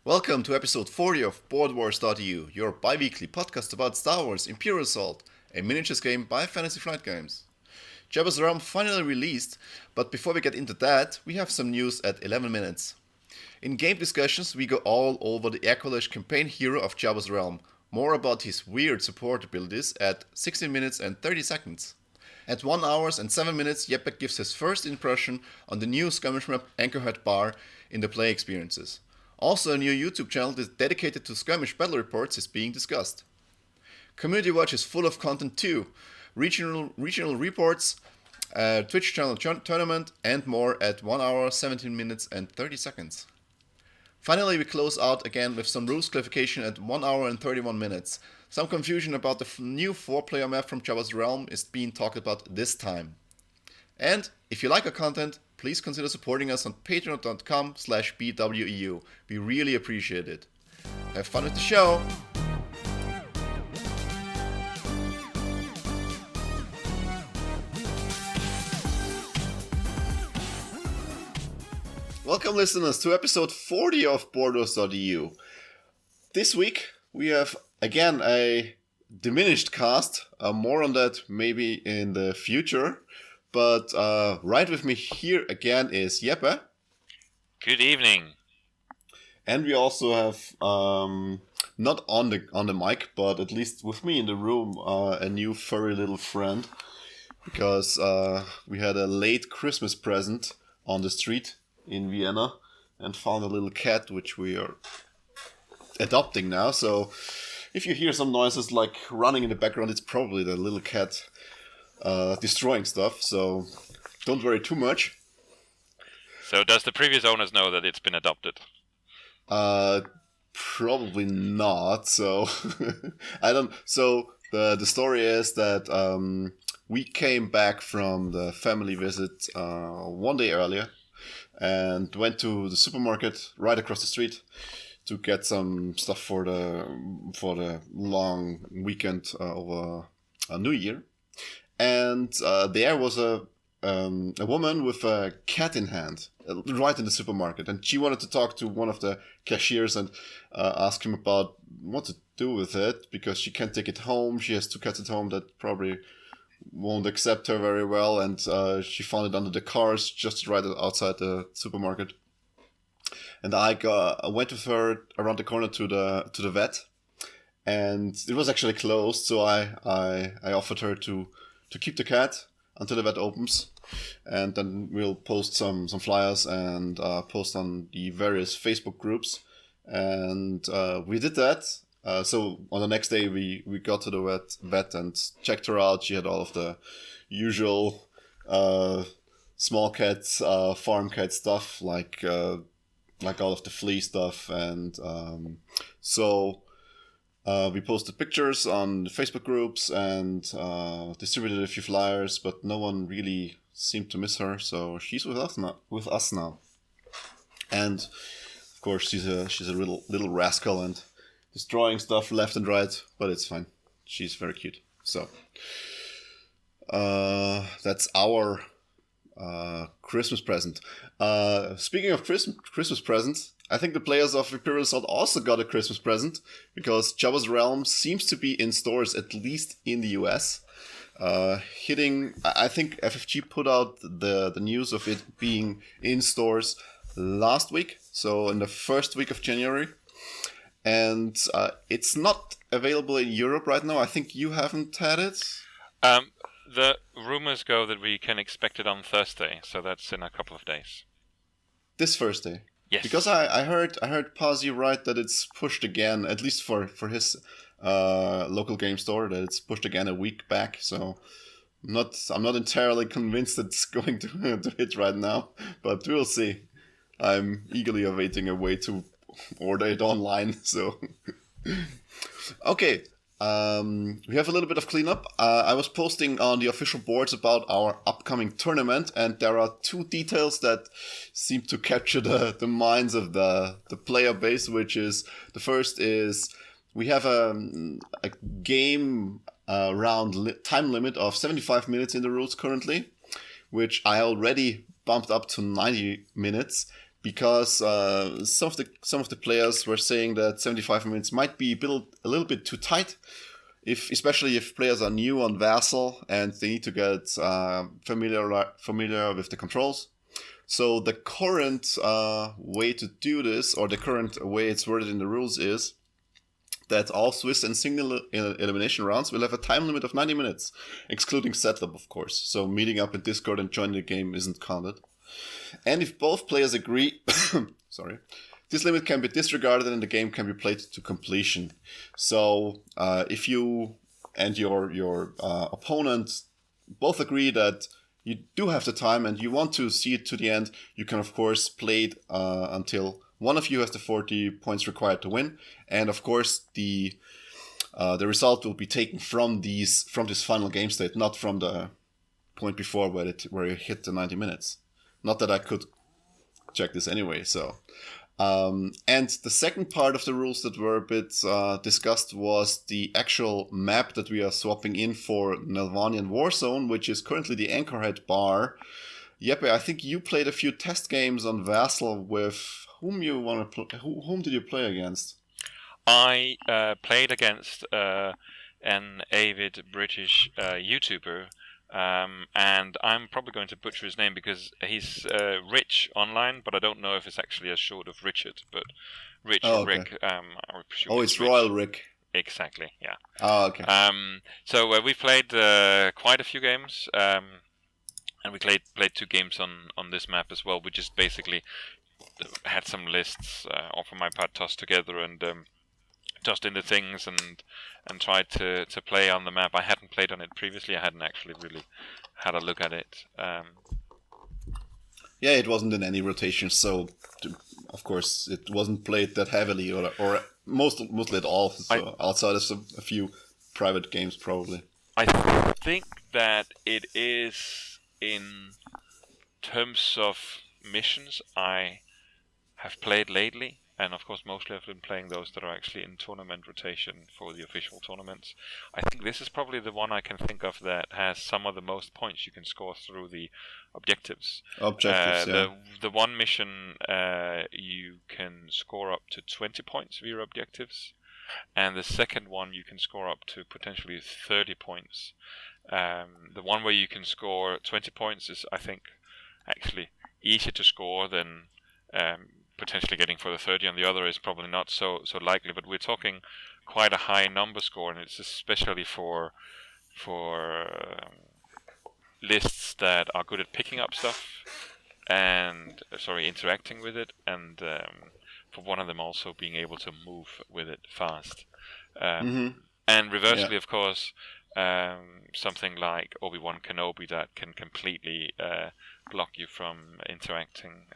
Welcome to episode 40 of Boardwars.eu, your bi-weekly podcast about Star Wars Imperial Assault, a miniatures game by Fantasy Flight Games. Jabba's Realm finally released, but before we get into that, we have some news at 11 minutes. In game discussions, we go all over the Aqualish campaign hero of Jabba's Realm, more about his weird support abilities at 16 minutes and 30 seconds. At 1 hour and 7 minutes, Jeppe gives his first impression on the new skirmish map Anchorhead Bar in the play experiences. Also, a new YouTube channel dedicated to skirmish battle reports is being discussed. Community Watch is full of content too. Regional reports, Twitch channel tournament, and more at 1 hour, 17 minutes and 30 seconds. Finally, we close out again with some rules clarification at 1 hour and 31 minutes. Some confusion about the new 4-player map from Jabba's Realm is being talked about this time. And if you like our content, please consider supporting us on patreon.com/BWEU. We really appreciate it. Have fun with the show! Welcome listeners to episode 40 of Boardwars.eu. This week we have again a diminished cast, more on that maybe in the future. But right with me here again is Jeppe. Good evening. And we also have, not on the mic, but at least with me in the room, a new furry little friend. Because we had a late Christmas present on the street in Vienna and found a little cat which we are adopting now. So if you hear some noises like running in the background, it's probably the little cat destroying stuff, so don't worry too much. So does the previous owners know that it's been adopted? Probably not, so I don't. So the story is that we came back from the family visit one day earlier and went to the supermarket right across the street to get some stuff for the long weekend over New Year. And there was a woman with a cat in hand, right in the supermarket. And she wanted to talk to one of the cashiers and ask him about what to do with it, because she can't take it home. She has 2 cats at home that probably won't accept her very well. And she found it under the cars just right outside the supermarket. And I went with her around the corner to the vet. And it was actually closed, so I offered her to keep the cat until the vet opens, and then we'll post some flyers and post on the various Facebook groups. And we did that. So on the next day we got to the vet and checked her out. She had all of the usual small cats, farm cat stuff, like all of the flea stuff, and we posted pictures on the Facebook groups and distributed a few flyers, but no one really seemed to miss her, so she's with us now. And of course, she's a little rascal and destroying stuff left and right, but it's fine. She's very cute. So that's our Christmas present. Speaking of Christmas presents, I think the players of Imperial Assault also got a Christmas present, because Jabba's Realm seems to be in stores, at least in the US. I think FFG put out the news of it being in stores last week, so in the first week of January. And it's not available in Europe right now. I think you haven't had it? The rumors go that we can expect it on Thursday, so that's in a couple of days. This Thursday? Yes. Because I heard Pazzi write that it's pushed again, at least for his local game store, that it's pushed again a week back. So I'm not entirely convinced it's going to hit right now, but we'll see. I'm eagerly awaiting a way to order it online. So okay. We have a little bit of cleanup. I was posting on the official boards about our upcoming tournament, and there are 2 details that seem to capture the minds of the player base, which is, the first is we have a game round time limit of 75 minutes in the rules currently, which I already bumped up to 90 minutes, because some of the players were saying that 75 minutes might be built a little bit too tight, especially if players are new on Vassal and they need to get familiar with the controls. So the current way to do this, or the current way it's worded in the rules, is that all Swiss and single elimination rounds will have a time limit of 90 minutes, excluding setup, of course. So meeting up in Discord and joining the game isn't counted. And if both players agree, this limit can be disregarded and the game can be played to completion. So if you and your opponent both agree that you do have the time and you want to see it to the end, you can of course play it until one of you has the 40 points required to win. And of course the result will be taken from this final game state, not from the point before where you hit the 90 minutes. Not that I could check this anyway. So, and the second part of the rules that were a bit discussed was the actual map that we are swapping in for Nelvanian Warzone, which is currently the Anchorhead Bar. Jeppe, I think you played a few test games on Vassal with whom whom did you play against? I played against an avid British YouTuber. And I'm probably going to butcher his name because he's Rich online, but I don't know if it's actually a short of Richard, but Rich or okay. Rick. I presume it's Rich. Royal Rick. Exactly, yeah. Oh, okay. So we played quite a few games, and we played 2 games on this map as well. We just basically had some lists off of my pad tossed together and tossed in the things and tried to play on the map. I hadn't played on it previously. I hadn't actually really had a look at it. Yeah, it wasn't in any rotation, so of course it wasn't played that heavily or mostly at all. So outside of a few private games, probably. I think that it is in terms of missions I have played lately. And of course, mostly I've been playing those that are actually in tournament rotation for the official tournaments. I think this is probably the one I can think of that has some of the most points you can score through the objectives. Yeah. The one mission, you can score up to 20 points via objectives. And the second one, you can score up to potentially 30 points. The one where you can score 20 points is, I think, actually easier to score than potentially getting for the 30, and the other is probably not so likely. But we're talking quite a high number score, and it's especially for lists that are good at picking up stuff and interacting with it, and for one of them also being able to move with it fast. And reversely, of course, something like Obi-Wan Kenobi that can completely block you from interacting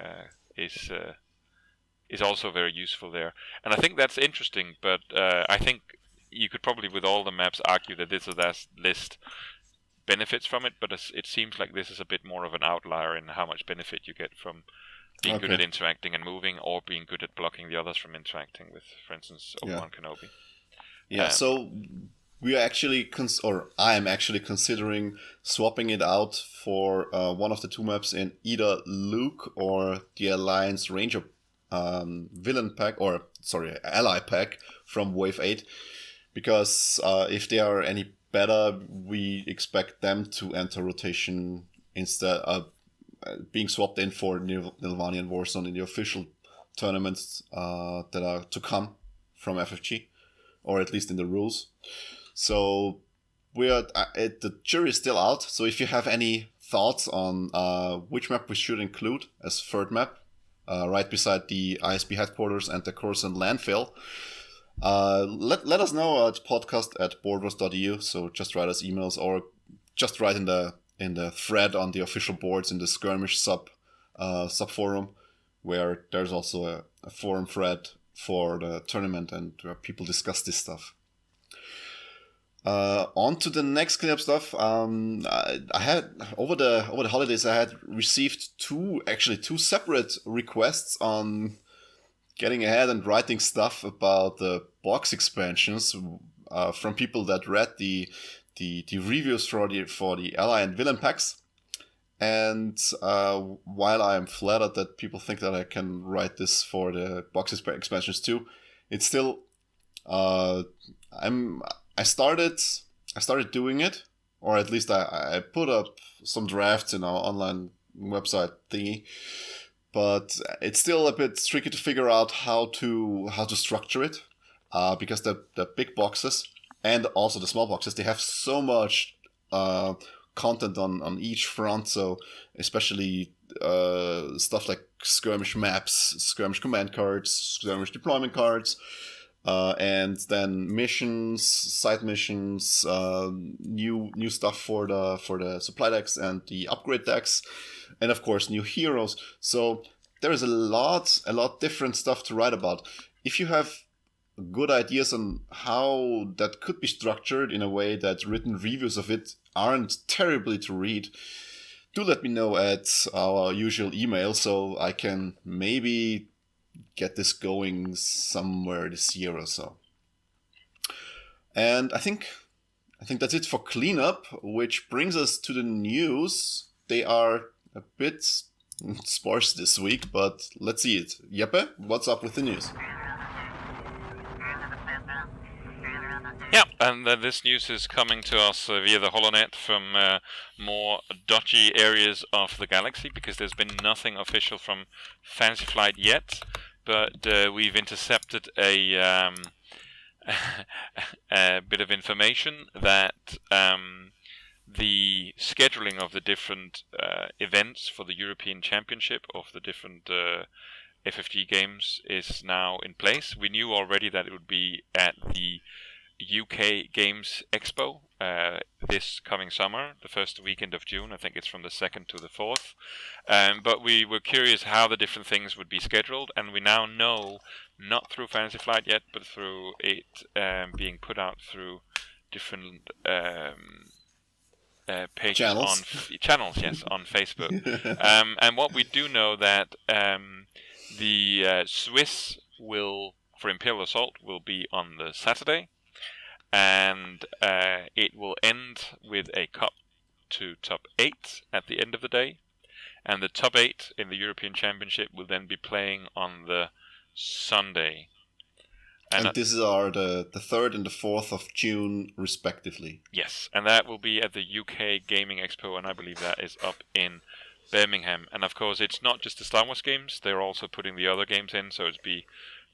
is also very useful there. And I think that's interesting, but I think you could probably with all the maps argue that this or that list benefits from it, but it seems like this is a bit more of an outlier in how much benefit you get from being good at interacting and moving, or being good at blocking the others from interacting with, for instance, Obi-Wan Kenobi. Yeah, so we are actually, I am actually considering swapping it out for one of the 2 maps in either Luke or the Alliance Ranger villain pack, ally pack from Wave 8, because if they are any better, we expect them to enter rotation instead of being swapped in for Nelvanian Warzone in the official tournaments that are to come from FFG, or at least in the rules. So the jury is still out, so if you have any thoughts on which map we should include as third map, right beside the ISB headquarters and the Coruscant landfill, let us know at podcast@Boardwars.eu. So just write us emails, or just write in the thread on the official boards in the skirmish sub forum, where there's also a forum thread for the tournament and where people discuss this stuff. On to the next cleanup stuff. I had over the holidays I had received two separate requests on getting ahead and writing stuff about the box expansions from people that read the reviews for the ally and villain packs. And while I am flattered that people think that I can write this for the box expansions too, it's still I started doing it, or at least I put up some drafts in our online website thingy, but it's still a bit tricky to figure out how to structure it, because the big boxes and also the small boxes, they have so much content on each front. So especially stuff like skirmish maps, skirmish command cards, skirmish deployment cards, and then missions, side missions, new stuff for the supply decks and the upgrade decks, and of course new heroes. So there is a lot different stuff to write about. If you have good ideas on how that could be structured in a way that written reviews of it aren't terribly to read, do let me know at our usual email so I can maybe get this going somewhere this year or so. And I think that's it for cleanup, which brings us to the news. They are a bit sparse this week, but let's see it. Jeppe, what's up with the news? Yeah, and this news is coming to us via the HoloNet from more dodgy areas of the galaxy, because there's been nothing official from Fantasy Flight yet, but we've intercepted a bit of information that the scheduling of the different events for the European Championship of the different FFG games is now in place. We knew already that it would be at the UK Games Expo this coming summer, the first weekend of June. I think it's from the 2nd to the 4th. But we were curious how the different things would be scheduled, and we now know, not through Fantasy Flight yet, but through it being put out through different pages channels. Channels, yes, on Facebook. And what we do know that the Swiss will, for Imperial Assault, will be on the Saturday, and it will end with a cup to top 8 at the end of the day, and the top 8 in the European Championship will then be playing on the Sunday. And this is the 3rd and the 4th of June, respectively. Yes, and that will be at the UK Gaming Expo, and I believe that is up in Birmingham. And of course, it's not just the Star Wars games, they're also putting the other games in, so it'll be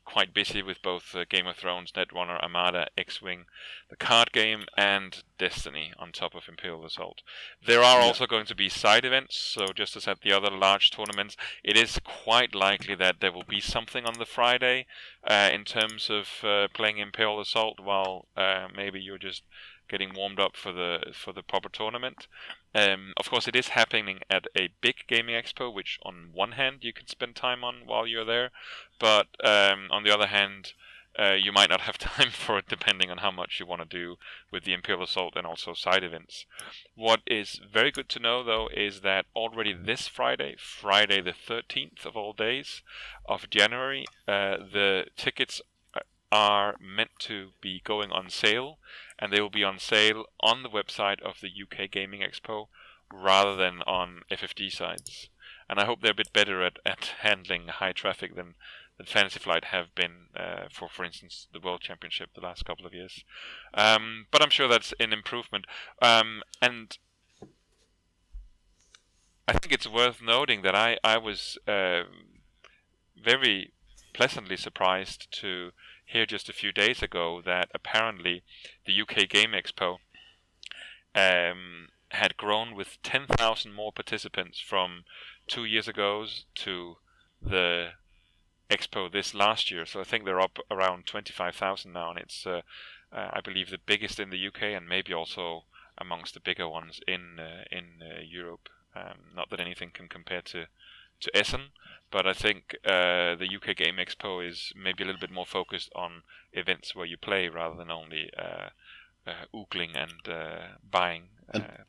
quite busy with both Game of Thrones, Netrunner, Armada, X-Wing, the card game, and Destiny on top of Imperial Assault. There are also going to be side events, so just as at the other large tournaments, it is quite likely that there will be something on the Friday in terms of playing Imperial Assault while maybe you're just getting warmed up for the proper tournament. Of course, it is happening at a big gaming expo, which on one hand you can spend time on while you're there, but on the other hand, you might not have time for it, depending on how much you want to do with the Imperial Assault and also side events. What is very good to know, though, is that already this Friday the 13th of all days of January, the tickets are meant to be going on sale, and they will be on sale on the website of the UK Gaming Expo rather than on FFG sites. And I hope they're a bit better at handling high traffic than Fantasy Flight have been for instance, the World Championship the last couple of years. But I'm sure that's an improvement. And I think it's worth noting that I was very pleasantly surprised to hear just a few days ago that apparently the UK Game Expo had grown with 10,000 more participants from 2 years ago to the expo this last year. So I think they're up around 25,000 now, and it's I believe the biggest in the UK and maybe also amongst the bigger ones in Europe. Not that anything can compare to Essen, but I think the UK Game Expo is maybe a little bit more focused on events where you play rather than only oogling and buying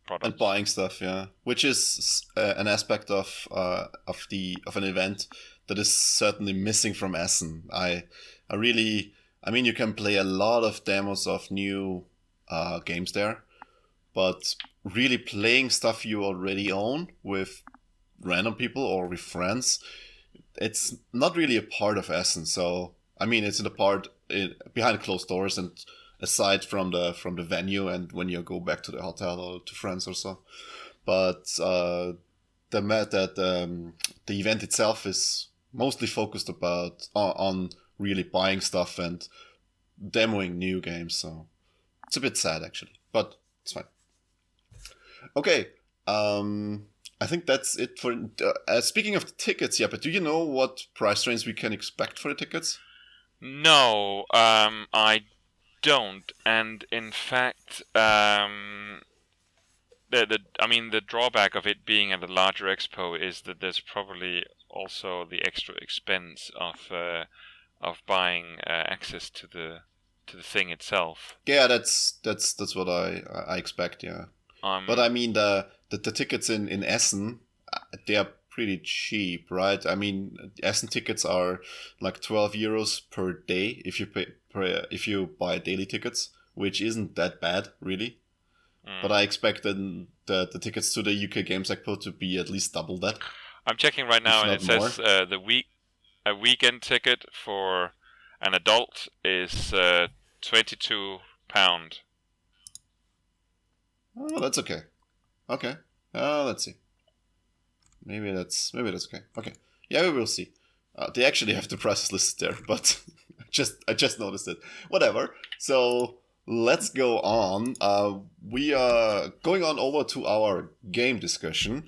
products. And buying stuff, yeah. Which is an aspect of an event that is certainly missing from Essen. I mean, you can play a lot of demos of new games there, but really playing stuff you already own with random people or with friends, it's not really a part of Essen. So I mean, it's in the part behind closed doors and aside from the venue and when you go back to the hotel or to friends or so. But the event itself is mostly focused on really buying stuff and demoing new games. So it's a bit sad actually, but it's fine. Okay. I think that's it for. Speaking of the tickets, yeah, but do you know what price range we can expect for the tickets? No, I don't. And in fact, the drawback of it being at a larger expo is that there's probably also the extra expense of buying access to the thing itself. Yeah, that's what I expect. Yeah, but I mean the tickets in Essen, they are pretty cheap, right? I mean, Essen tickets are like €12 per day if you buy daily tickets, which isn't that bad, really. But I expect the tickets to the UK Games Expo to be at least double that. I'm checking right now, and it says a weekend ticket for an adult is £22. Oh, that's okay. Okay. Let's see. Maybe that's okay. Okay. Yeah, we will see. They actually have the prices listed there, but I just noticed it. Whatever. So let's go on. We are going on over to our game discussion.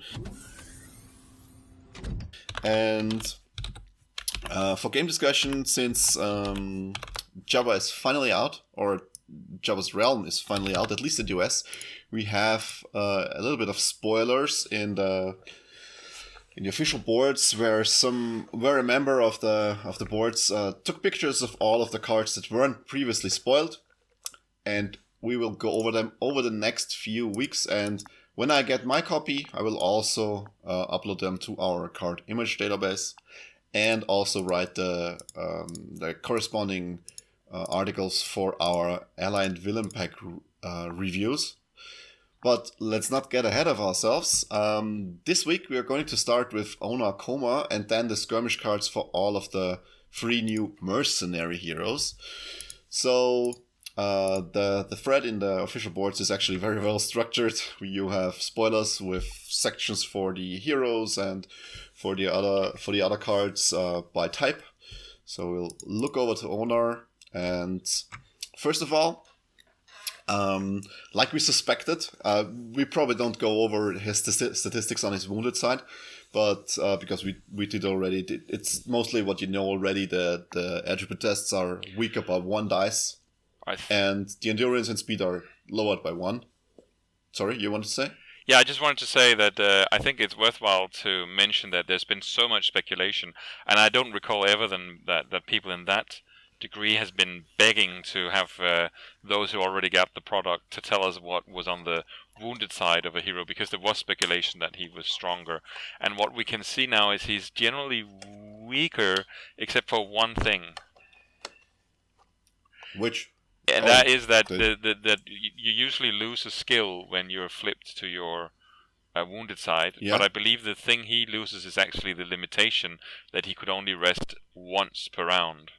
And for game discussion, since Java is finally out, or Java's Realm is finally out, at least in the US, we have a little bit of spoilers in the official boards, where a member of the boards took pictures of all of the cards that weren't previously spoiled, and we will go over them over the next few weeks. And when I get my copy, I will also upload them to our card image database, and also write the corresponding articles for our Ally and Villain Pack reviews. But let's not get ahead of ourselves. This week we are going to start with Ona Koma and then the skirmish cards for all of the 3 new mercenary heroes. So the thread in the official boards is actually very well structured. You have spoilers with sections for the heroes and for the other cards by type. So we'll look over to Onar, and first of all, like we suspected, we probably don't go over his statistics on his wounded side, but because we did already, it's mostly what you know already. The attribute tests are weaker by 1 dice, and the endurance and speed are lowered by 1. Sorry, you wanted to say? Yeah, I just wanted to say that I think it's worthwhile to mention that there's been so much speculation, and I don't recall ever that people in that degree has been begging to have those who already got the product to tell us what was on the wounded side of a hero, because there was speculation that he was stronger. And what we can see now is he's generally weaker, except for one thing. Which? And that is that that you usually lose a skill when you're flipped to your wounded side. Yeah. But I believe the thing he loses is actually the limitation that he could only rest once per round.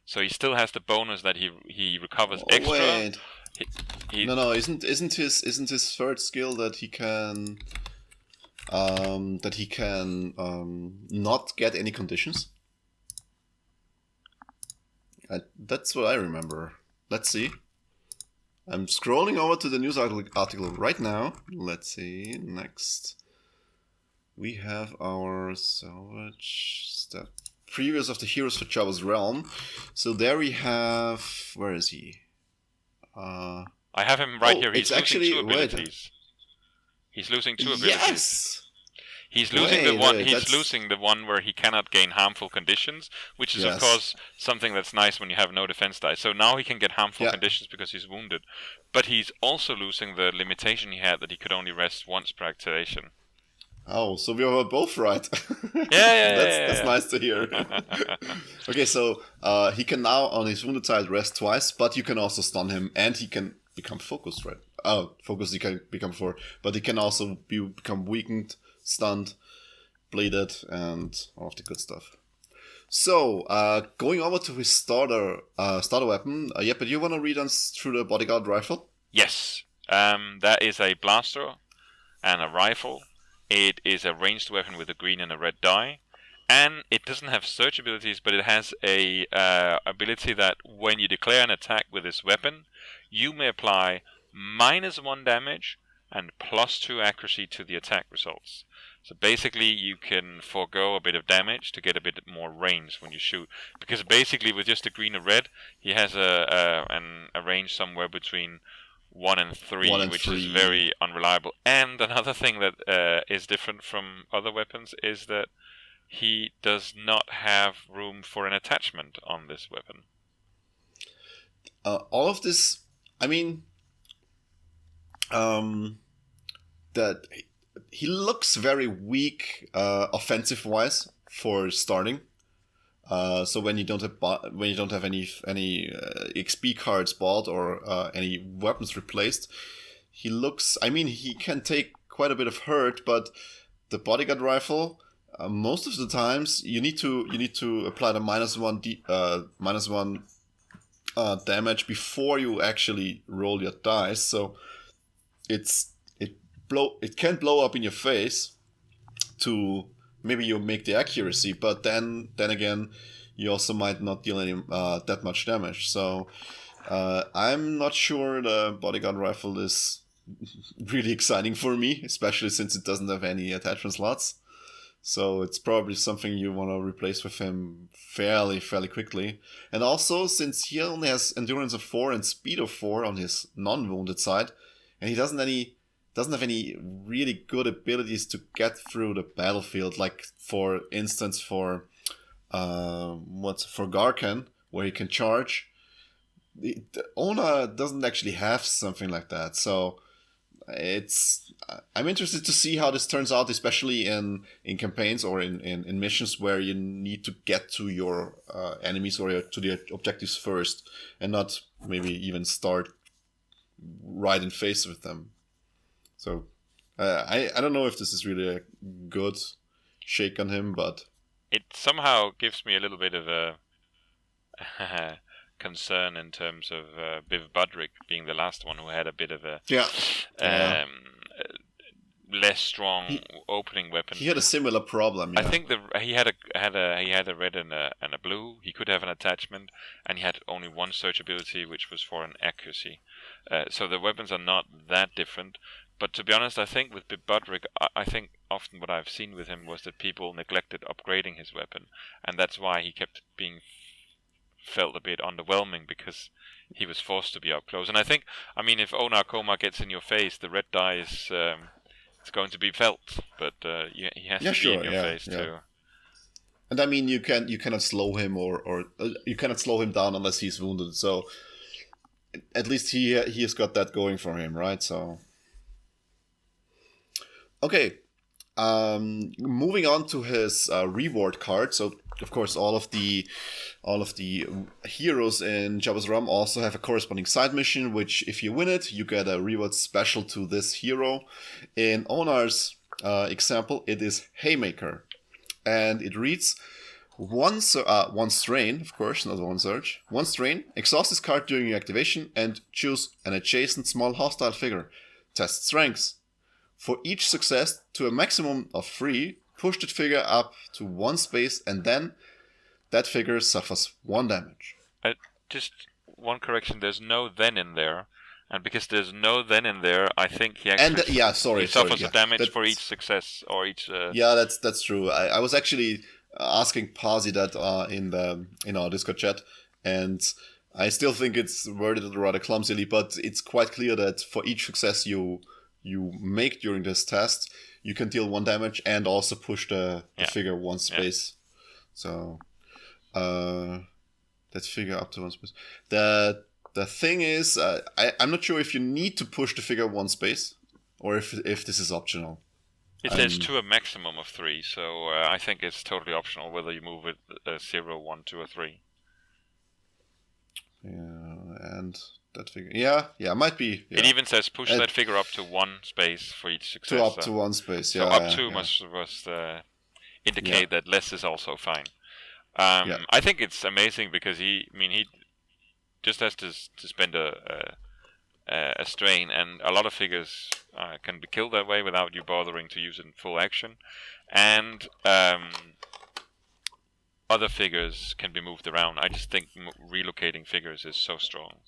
So he still has the bonus that he recovers extra. Wait. No, isn't his third skill that he can not get any conditions? That's what I remember. Let's see. I'm scrolling over to the news article right now. Let's see. Next, we have our salvage step. Previews of the heroes for Java's Realm. So there we have. Where is he? I have him right here. He's losing 2 abilities. He's losing 2 abilities. Yes. He's losing the one. He's losing the one where he cannot gain harmful conditions, which is of course something that's nice when you have no defense die. So now he can get harmful conditions because he's wounded, but he's also losing the limitation he had that he could only rest once per activation. Oh, so we were both right. That's nice to hear. Okay, so he can now on his wounded side rest twice, but you can also stun him, and he can become focused, right? Oh, focused he can become 4, but he can also become weakened, stunned, bleeded, and all of the good stuff. So, going over to his starter weapon, Jeppe, do you want to read us through the bodyguard rifle? Yes. That is a blaster and a rifle. It is a ranged weapon with a green and a red die. And it doesn't have search abilities, but it has a ability that when you declare an attack with this weapon, you may apply -1 damage and +2 accuracy to the attack results. So basically, you can forego a bit of damage to get a bit more range when you shoot. Because basically, with just the green and red, he has a range somewhere between 1 and 3, which is very unreliable. And another thing that is different from other weapons is that he does not have room for an attachment on this weapon. All of this, I mean, that he looks very weak offensive-wise for starting. So when you don't have any XP cards bought or any weapons replaced, he looks. I mean, he can take quite a bit of hurt, but the bodyguard rifle, most of the times you need to apply the -1 damage before you actually roll your dice. So it can blow up in your face to maybe you make the accuracy, but then again you also might not deal any that much damage. So I'm not sure the bodyguard rifle is really exciting for me, especially since it doesn't have any attachment slots. So it's probably something you want to replace with him fairly quickly. And also, since he only has endurance of 4 and speed of 4 on his non-wounded side, and he doesn't have any really good abilities to get through the battlefield, like for instance for Garkan, where he can charge. The Ona doesn't actually have something like that, so I'm interested to see how this turns out, especially in campaigns or in missions where you need to get to your enemies or to the objectives first, and not maybe even start right in face with them. So I don't know if this is really a good shake on him, but it somehow gives me a little bit of a concern in terms of Biv Budrick being the last one who had a bit of a less strong opening weapon. He had a similar problem. Yeah. I think he had a red and a blue. He could have an attachment, and he had only one search ability, which was for an accuracy. So the weapons are not that different. But to be honest, I think with Biv Budrick, I think often what I've seen with him was that people neglected upgrading his weapon, and that's why he kept being felt a bit underwhelming, because he was forced to be up close. And I think, if Onar Koma gets in your face, the red die is it's going to be felt, but he has to be in your face too. And I mean, you cannot slow him or you cannot slow him down unless he's wounded. So at least he has got that going for him, right? So okay. Moving on to his reward card. So of course all of the heroes in Jabba's Realm also have a corresponding side mission, which if you win it, you get a reward special to this hero. In Onar's example, it is Haymaker, and it reads one strain, of course, not one surge. One strain. Exhaust this card during your activation and choose an adjacent small hostile figure. Test strengths. For each success to a maximum of 3, push that figure up to 1 space, and then that figure suffers 1 damage. Just one correction, there's no then in there. And because there's no then in there, I think he actually suffers a damage for each success or each... Yeah, that's true. I was actually asking Pasi that in our Discord chat, and I still think it's worded rather clumsily, but it's quite clear that for each success you make during this test, you can deal 1 damage and also push the figure 1 space. So that figure up to 1 space. The thing is, I'm not sure if you need to push the figure 1 space or if this is optional. It says to a maximum of 3, so I think it's totally optional whether you move it 0, 1, 2, or 3. Yeah, and that figure. Yeah, might be. Yeah. It even says push that figure up to 1 space for each success. To up to 1 space, so yeah. up to must indicate that less is also fine. I think it's amazing because he just has to spend a strain, and a lot of figures can be killed that way without you bothering to use it in full action, and other figures can be moved around. I just think relocating figures is so strong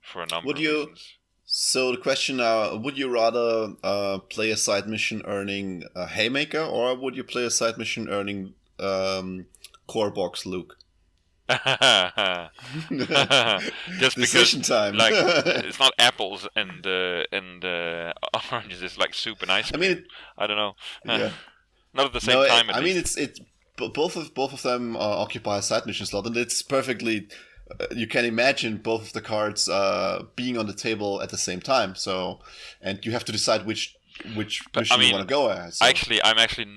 for a number of reasons. So the question now, would you rather play a side mission earning a Haymaker, or would you play a side mission earning Core Box Luke? Just Decision because, time. Like, it's not apples and oranges. It's like soup and ice cream. I don't know. Yeah. Not at the same time. I mean, it's both of them occupy a side mission slot, and it's perfectly. You can imagine both of the cards being on the table at the same time. So, and you have to decide which mission you want to go at. So. I'm actually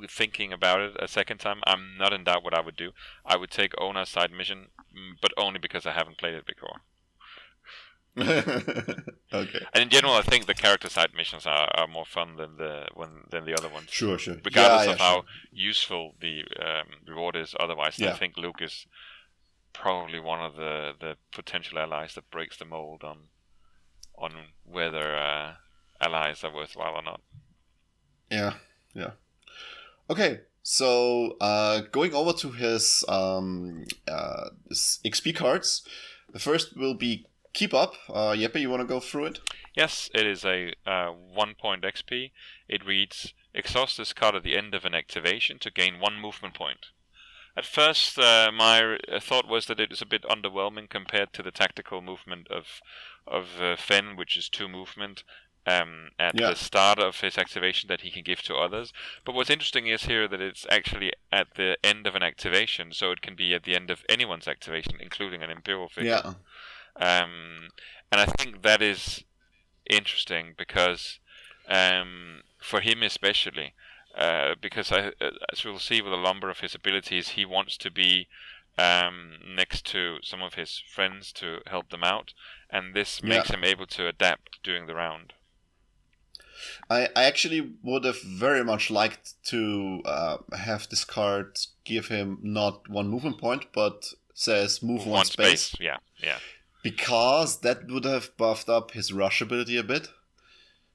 thinking about it a second time. I'm not in doubt what I would do. I would take Ona's side mission, but only because I haven't played it before. Okay. And in general, I think the character side missions are more fun than the other ones. Sure. Regardless of how useful the reward is. Otherwise, I think Luke is probably one of the potential allies that breaks the mold on whether allies are worthwhile or not. Yeah. Okay, so going over to his XP cards, the first will be Keep Up. Jeppe, you want to go through it? Yes, it is a 1 point XP. It reads, exhaust this card at the end of an activation to gain 1 movement point. At first, my thought was that it is a bit underwhelming compared to the tactical movement of Fenn, which is 2 movement at the start of his activation that he can give to others. But what's interesting is here that it's actually at the end of an activation, so it can be at the end of anyone's activation, including an Imperial figure. Yeah. And I think that is interesting because for him especially. Because as we'll see with a number of his abilities, he wants to be next to some of his friends to help them out, and this makes him able to adapt during the round. I actually would have very much liked to have this card give him not 1 movement point, but says move 1 space. Yeah. Because that would have buffed up his rush ability a bit.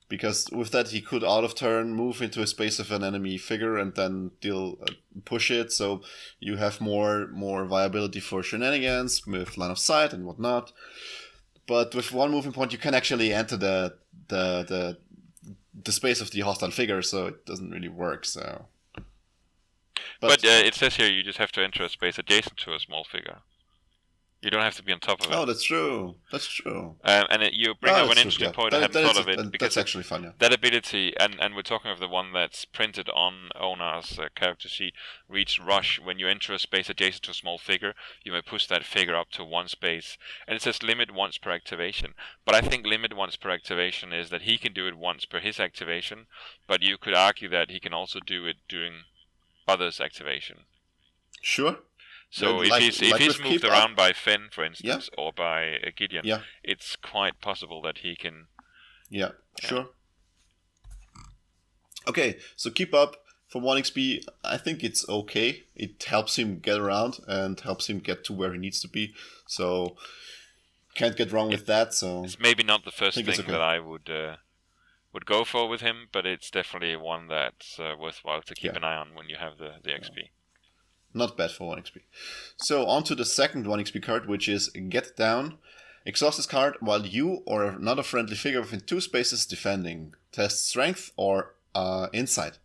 Because with that, he could out of turn move into a space of an enemy figure and then push it. So you have more viability for shenanigans with line of sight and whatnot. But with 1 movement point, you can actually enter the space of the hostile figure, so it doesn't really work. So, but it says here you just have to enter a space adjacent to a small figure. You don't have to be on top of it. Oh, that's true. And you bring up an interesting point. I hadn't thought of it. Because that's actually fun, yeah. That ability, and we're talking of the one that's printed on Ona's character sheet, reads Rush. When you enter a space adjacent to a small figure, you may push that figure up to 1 space. And it says limit once per activation. But I think limit once per activation is that he can do it once per his activation, but you could argue that he can also do it during others' activation. Sure. So if he's moved around by Fenn, for instance, or by Gideon, it's quite possible that he can... Yeah, sure. Okay, so Keep Up for 1 XP, I think it's okay. It helps him get around and helps him get to where he needs to be. So, can't get wrong with that. So it's maybe not the first thing that I would go for with him, but it's definitely one that's worthwhile to keep an eye on when you have the XP. Not bad for 1 XP. So on to the second 1 XP card, which is Get Down. Exhaust this card while you or another friendly figure within 2 spaces defending. Test Strength or Insight.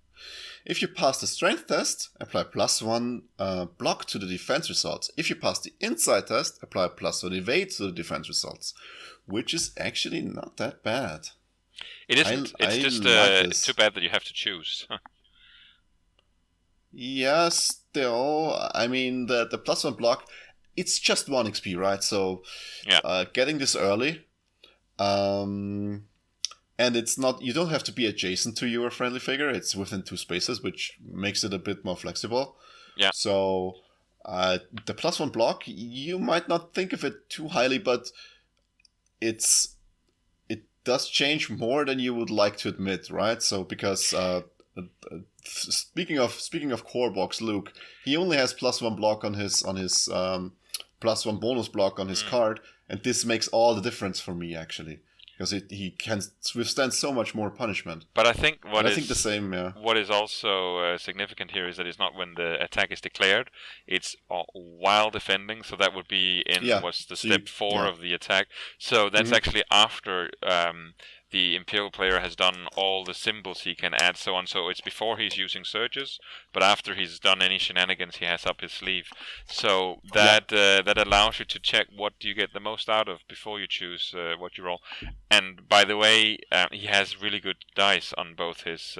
If you pass the Strength test, apply +1 block to the defense results. If you pass the Insight test, apply +1 evade to the defense results. Which is actually not that bad. It isn't. It's just too bad that you have to choose. Yeah, still, I mean, the +1 block, it's just 1 XP, right? So, getting this early, and it's not, you don't have to be adjacent to your friendly figure, it's within 2 spaces, which makes it a bit more flexible. Yeah. So, the +1 block, you might not think of it too highly, but it does change more than you would like to admit, right? So because speaking of core box Luke, he only has +1 block on his +1 bonus block on his card, and this makes all the difference for me actually, because he can withstand so much more punishment. But I think the same. Yeah. What is also significant here is that it's not when the attack is declared; it's while defending. So that would be in what's the step 4 of the attack. So that's actually after the Imperial player has done all the symbols he can add, so on. So it's before he's using surges, but after he's done any shenanigans he has up his sleeve. So that that allows you to check what do you get the most out of before you choose what you roll. And by the way, he has really good dice on both his.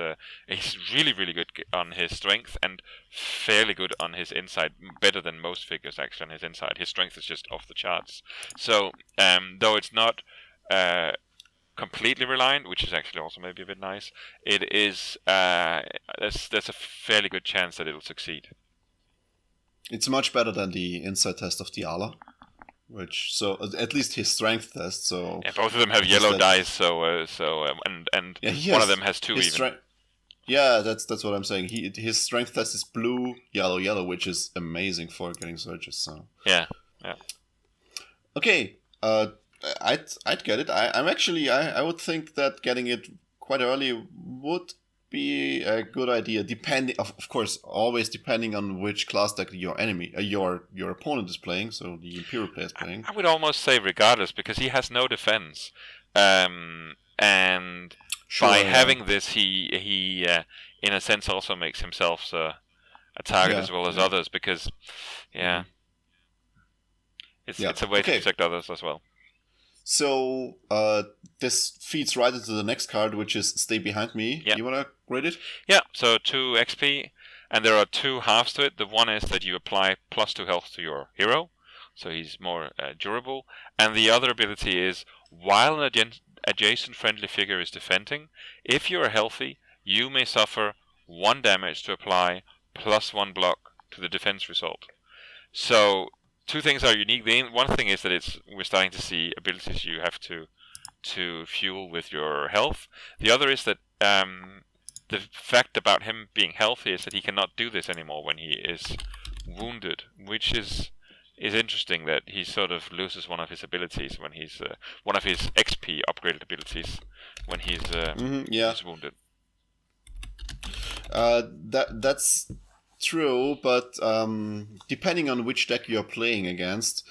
He's really good on his strength and fairly good on his insight. Better than most figures actually on his insight. His strength is just off the charts. So though it's not completely reliant, which is actually also maybe a bit nice, it is there's a fairly good chance that it'll succeed. It's much better than the insight test of Diala, which so at least his strength test. So both of them have yellow dice. And one of them has 2 even. Yeah, that's what I'm saying. His strength test is blue, yellow, which is amazing for getting surges. So yeah. Okay. I'd get it. I would think that getting it quite early would be a good idea. Depending, of course, always depending on which class deck your opponent is playing. So the Imperial player is playing. I would almost say regardless, because he has no defense, and by having this, he in a sense also makes himself a target as well as others, because it's a way to protect others as well. So this feeds right into the next card, which is Stay Behind Me. You want to grade it? Yeah, so 2 XP, and there are 2 halves to it. The one is that you apply +2 health to your hero, so he's more durable. And the other ability is, while an adjacent friendly figure is defending, if you are healthy, you may suffer 1 damage to apply +1 block to the defense result. So 2 things are unique. One thing is that we're starting to see abilities you have to fuel with your health. The other is that the fact about him being healthy is that he cannot do this anymore when he is wounded, which is interesting, that he sort of loses one of his abilities when he's one of his XP upgraded abilities when he's wounded. That's true, but depending on which deck you're playing against,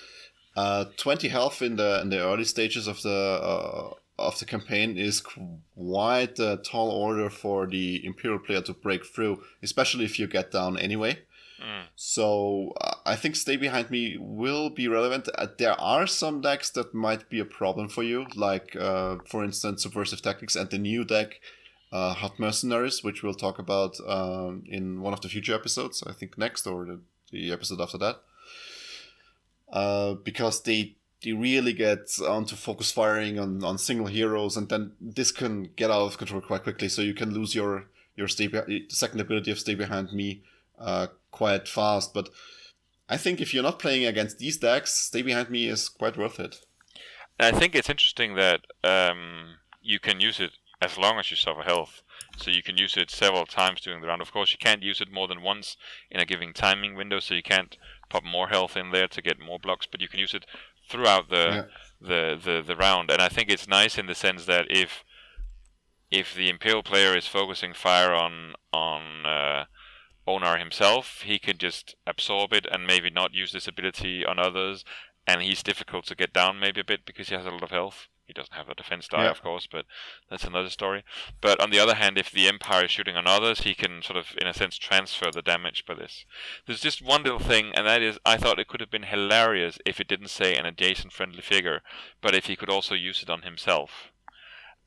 20 health in the early stages of the campaign is quite a tall order for the Imperial player to break through, especially if you get down anyway. So I think Stay Behind Me will be relevant. There are some decks that might be a problem for you, like for instance Subversive Tactics and the new deck Hot Mercenaries, which we'll talk about in one of the future episodes, I think next or the episode after that, because they really get onto focus firing on single heroes, and then this can get out of control quite quickly, so you can lose your second ability of Stay Behind Me quite fast. But I think if you're not playing against these decks, Stay Behind Me is quite worth it. I think it's interesting that you can use it as long as you suffer health. So you can use it several times during the round. Of course, you can't use it more than once in a given timing window, so you can't pop more health in there to get more blocks, but you can use it throughout the round. And I think it's nice in the sense that if the Imperial player is focusing fire on Onar himself, he can just absorb it and maybe not use this ability on others, and he's difficult to get down maybe a bit because he has a lot of health. He doesn't have a defense die, of course, but that's another story. But on the other hand, if the Empire is shooting on others, he can sort of, in a sense, transfer the damage by this. There's just one little thing, and that is, I thought it could have been hilarious if it didn't say an adjacent friendly figure, but if he could also use it on himself.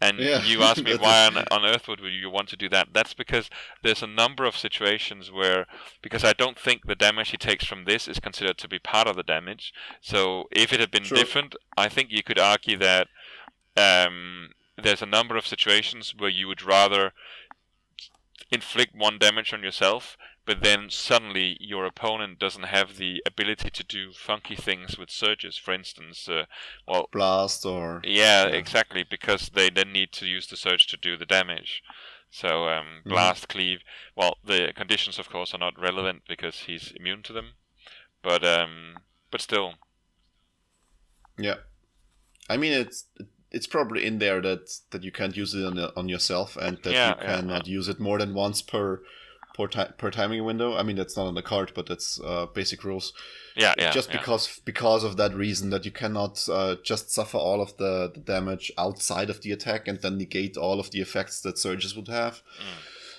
And you asked me why on earth would you want to do that. That's because there's a number of situations where, because I don't think the damage he takes from this is considered to be part of the damage. So if it had been different, I think you could argue that there's a number of situations where you would rather inflict 1 damage on yourself but then suddenly your opponent doesn't have the ability to do funky things with surges. For instance, blast or yeah, exactly, because they then need to use the surge to do the damage. So blast, cleave. Well, the conditions, of course, are not relevant because he's immune to them, but still. Yeah, I mean it's probably in there that you can't use it on yourself, and that you cannot use it more than once per timing window. I mean, that's not on the card, but that's basic rules. Because of that reason, that you cannot just suffer all of the damage outside of the attack and then negate all of the effects that surges would have.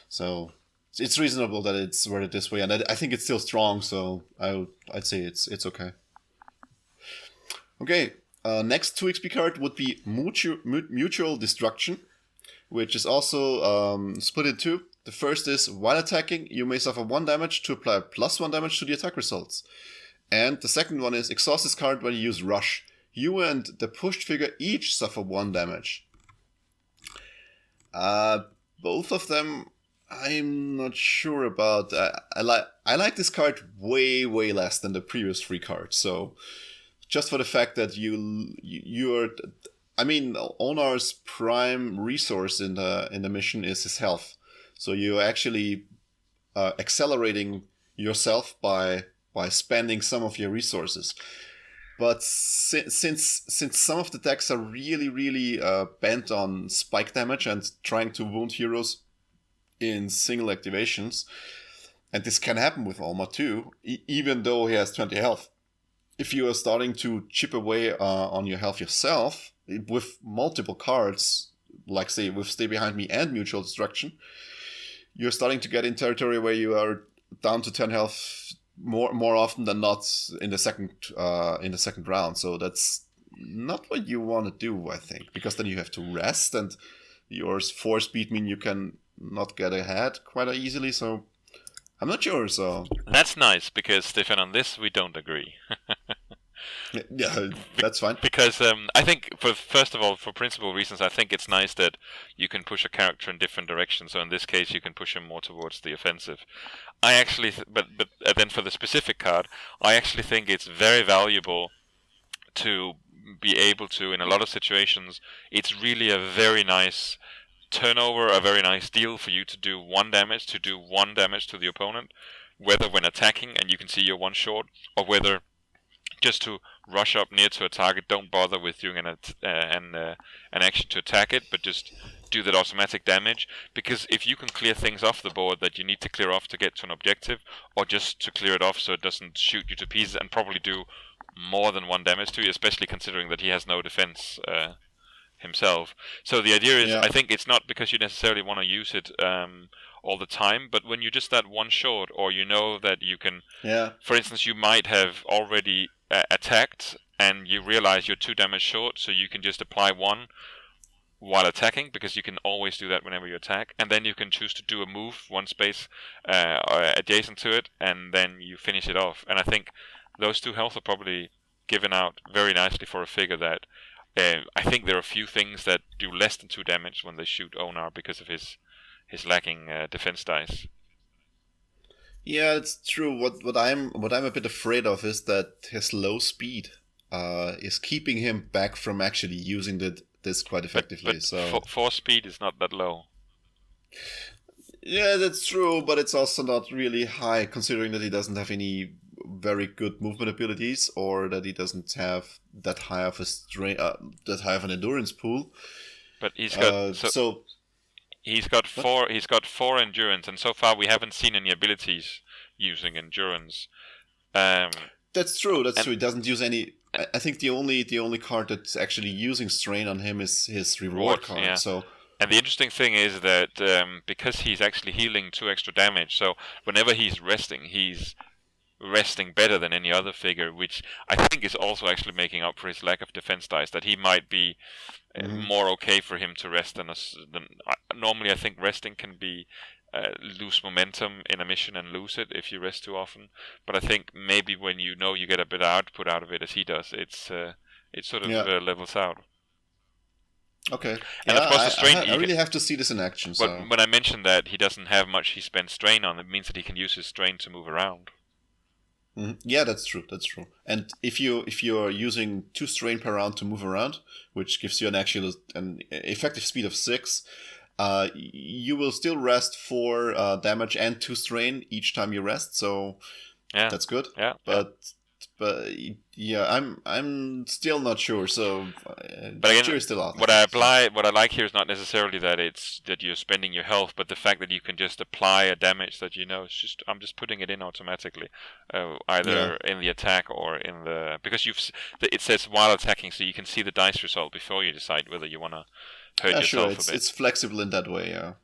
So it's reasonable that it's worded this way, and I think it's still strong. So I'd say it's okay. Okay. Next 2 XP card would be Mutual Destruction, which is also split in 2. The first is, while attacking, you may suffer 1 damage to apply +1 damage to the attack results. And the second one is, exhaust this card when you use Rush. You and the pushed figure each suffer 1 damage. Both of them, I'm not sure about. I like this card way less than the previous 3 cards, so... Just for the fact that you're, I mean, Onar's prime resource in the mission is his health, so you're actually accelerating yourself by spending some of your resources. But since some of the decks are really bent on spike damage and trying to wound heroes in single activations, and this can happen with Onar too, even though he has 20 health. If you are starting to chip away on your health yourself, with multiple cards, like say with Stay Behind Me and Mutual Destruction, you're starting to get in territory where you are down to 10 health more often than not in the second round. So that's not what you want to do, I think, because then you have to rest, and your 4 speed mean you can not get ahead quite easily. So I'm not sure, so... That's nice, because, Stefan, on this we don't agree. Yeah, that's fine. Because I think, first of all, for principle reasons, I think it's nice that you can push a character in different directions. So in this case, you can push him more towards the offensive. I actually... But then for the specific card, I actually think it's very valuable to be able to, in a lot of situations, it's really a very nice... turnover, a very nice deal for you to do 1 damage to the opponent, whether when attacking and you can see you're 1 short, or whether just to rush up near to a target, don't bother with doing an action to attack it, but just do that automatic damage. Because if you can clear things off the board that you need to clear off to get to an objective, or just to clear it off so it doesn't shoot you to pieces and probably do more than 1 damage to you, especially considering that he has no defense himself. So the idea is, I think it's not because you necessarily want to use it all the time, but when you're just that 1 short, or you know that you can, for instance, you might have already attacked and you realize you're 2 damage short, so you can just apply 1 while attacking, because you can always do that whenever you attack, and then you can choose to do a move 1 space adjacent to it, and then you finish it off. And I think those 2 health are probably given out very nicely for a figure that I think there are a few things that do less than 2 damage when they shoot Onar because of his lacking defense dice. Yeah, it's true. What I'm a bit afraid of is that his low speed is keeping him back from actually using this quite effectively. But 4 speed is not that low. Yeah, that's true, but it's also not really high, considering that he doesn't have any very good movement abilities, or that he doesn't have that high of a that high of an endurance pool. But he's got he's got 4. He's got 4 endurance, and so far we haven't seen any abilities using endurance. That's true. That's true. He doesn't use any. I think the only card that's actually using strain on him is his reward card. Yeah. So. And the interesting thing is that because he's actually healing 2 extra damage, so whenever he's resting better than any other figure, which I think is also actually making up for his lack of defense dice, that he might be more okay for him to rest than normally. I think resting can be lose momentum in a mission and lose it if you rest too often, but I think maybe when you know you get a bit of output out of it as he does, it sort of levels out. Okay. And Yeah, of course, the strain. I really have to see this in action. But So when I mentioned that he doesn't have much he spends strain on, it means that he can use his strain to move around. yeah, that's true. That's true. And if you're using 2 strain per round to move around, which gives you an effective speed of 6, you will still rest 4 damage and 2 strain each time you rest. So Yeah, that's good. yeah. But yeah, I'm still not sure. So But again, jury's still out. what I like here is not necessarily that you're spending your health, but the fact that you can just apply a damage that I'm just putting it in automatically, either in the attack or in the because it says while attacking, so you can see the dice result before you decide whether you want to hurt yourself a bit. It's flexible in that way. Yeah.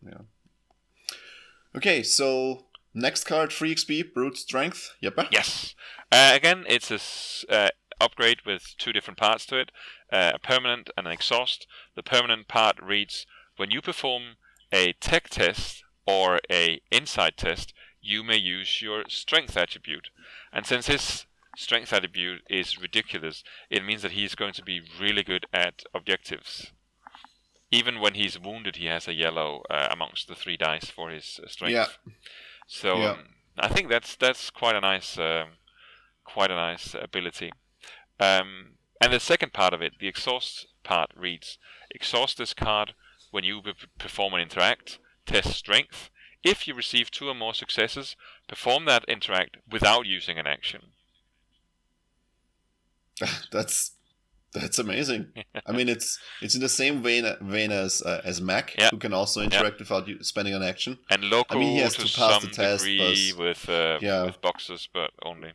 Okay, so next card, 3 XP, Brute Strength. Yep. Yes. Again, it's a upgrade with 2 different parts to it, a permanent and an exhaust. The permanent part reads, when you perform a tech test or a insight test, you may use your strength attribute. And since his strength attribute is ridiculous, it means that he's going to be really good at objectives. Even when he's wounded, he has a yellow amongst the 3 dice for his strength. Yeah. So I think that's quite a nice ability. And the second part of it, the exhaust part, reads: exhaust this card when you perform an interact, test strength. If you receive 2 or more successes, perform that interact without using an action. That's amazing. I mean, it's in the same vein as Mac, who can also interact without spending an action. And local, I mean, he has to pass the test, degree with boxes, but only.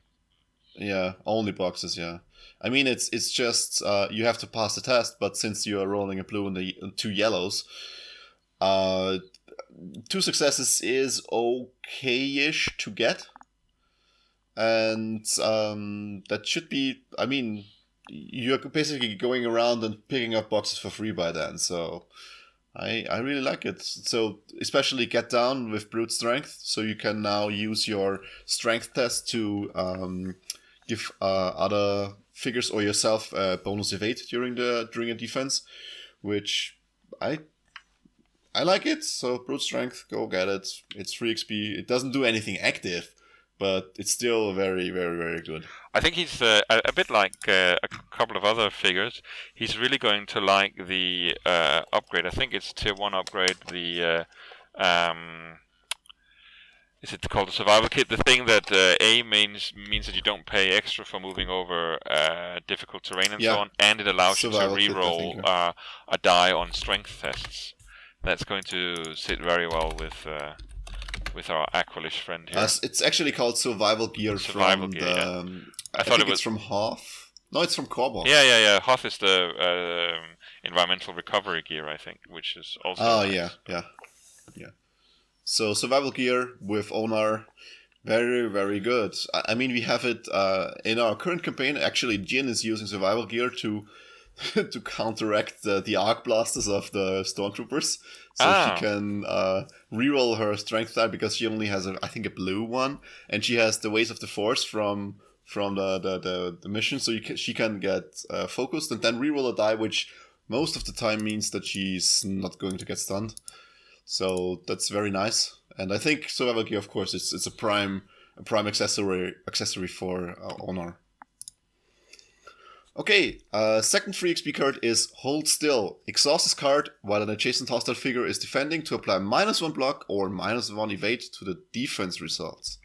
Yeah, only boxes. Yeah, I mean, it's just you have to pass the test, but since you are rolling a blue and 2 yellows, 2 successes is okay-ish to get, and that should be. I mean, you're basically going around and picking up boxes for free by then. So I really like it. So especially get down with Brute Strength, so you can now use your strength test to give other figures or yourself a bonus evade during a defense, which I like it. So Brute Strength, go get it. It's 3 XP. It doesn't do anything active, but it's still very, very, very good. I think he's a bit like a couple of other figures. He's really going to like the upgrade. I think it's tier 1 upgrade. The is it called the survival kit? The thing that A means that you don't pay extra for moving over difficult terrain and so on, and it allows survival you to reroll a die on strength tests. That's going to sit very well with our Aqualish friend here. It's actually called Survival Gear. I thought it was from Hoth. No, it's from Corbo. Yeah. Hoth is the environmental recovery gear, I think, which is also. Oh, nice. Yeah. So Survival Gear with Onar, very, very good. I mean, we have it in our current campaign. Actually, Jin is using Survival Gear to counteract the arc blasters of the stormtroopers, so she can reroll her strength die because she only has I think a blue one, and she has the Ways of the Force from the mission, so she can get focused and then reroll a die, which most of the time means that she's not going to get stunned. So that's very nice, and I think Survival Gear, of course, it's a prime accessory for Honor. Okay, second 3 XP card is Hold Still. Exhaust this card while an adjacent hostile figure is defending to apply -1 block or -1 evade to the defense results.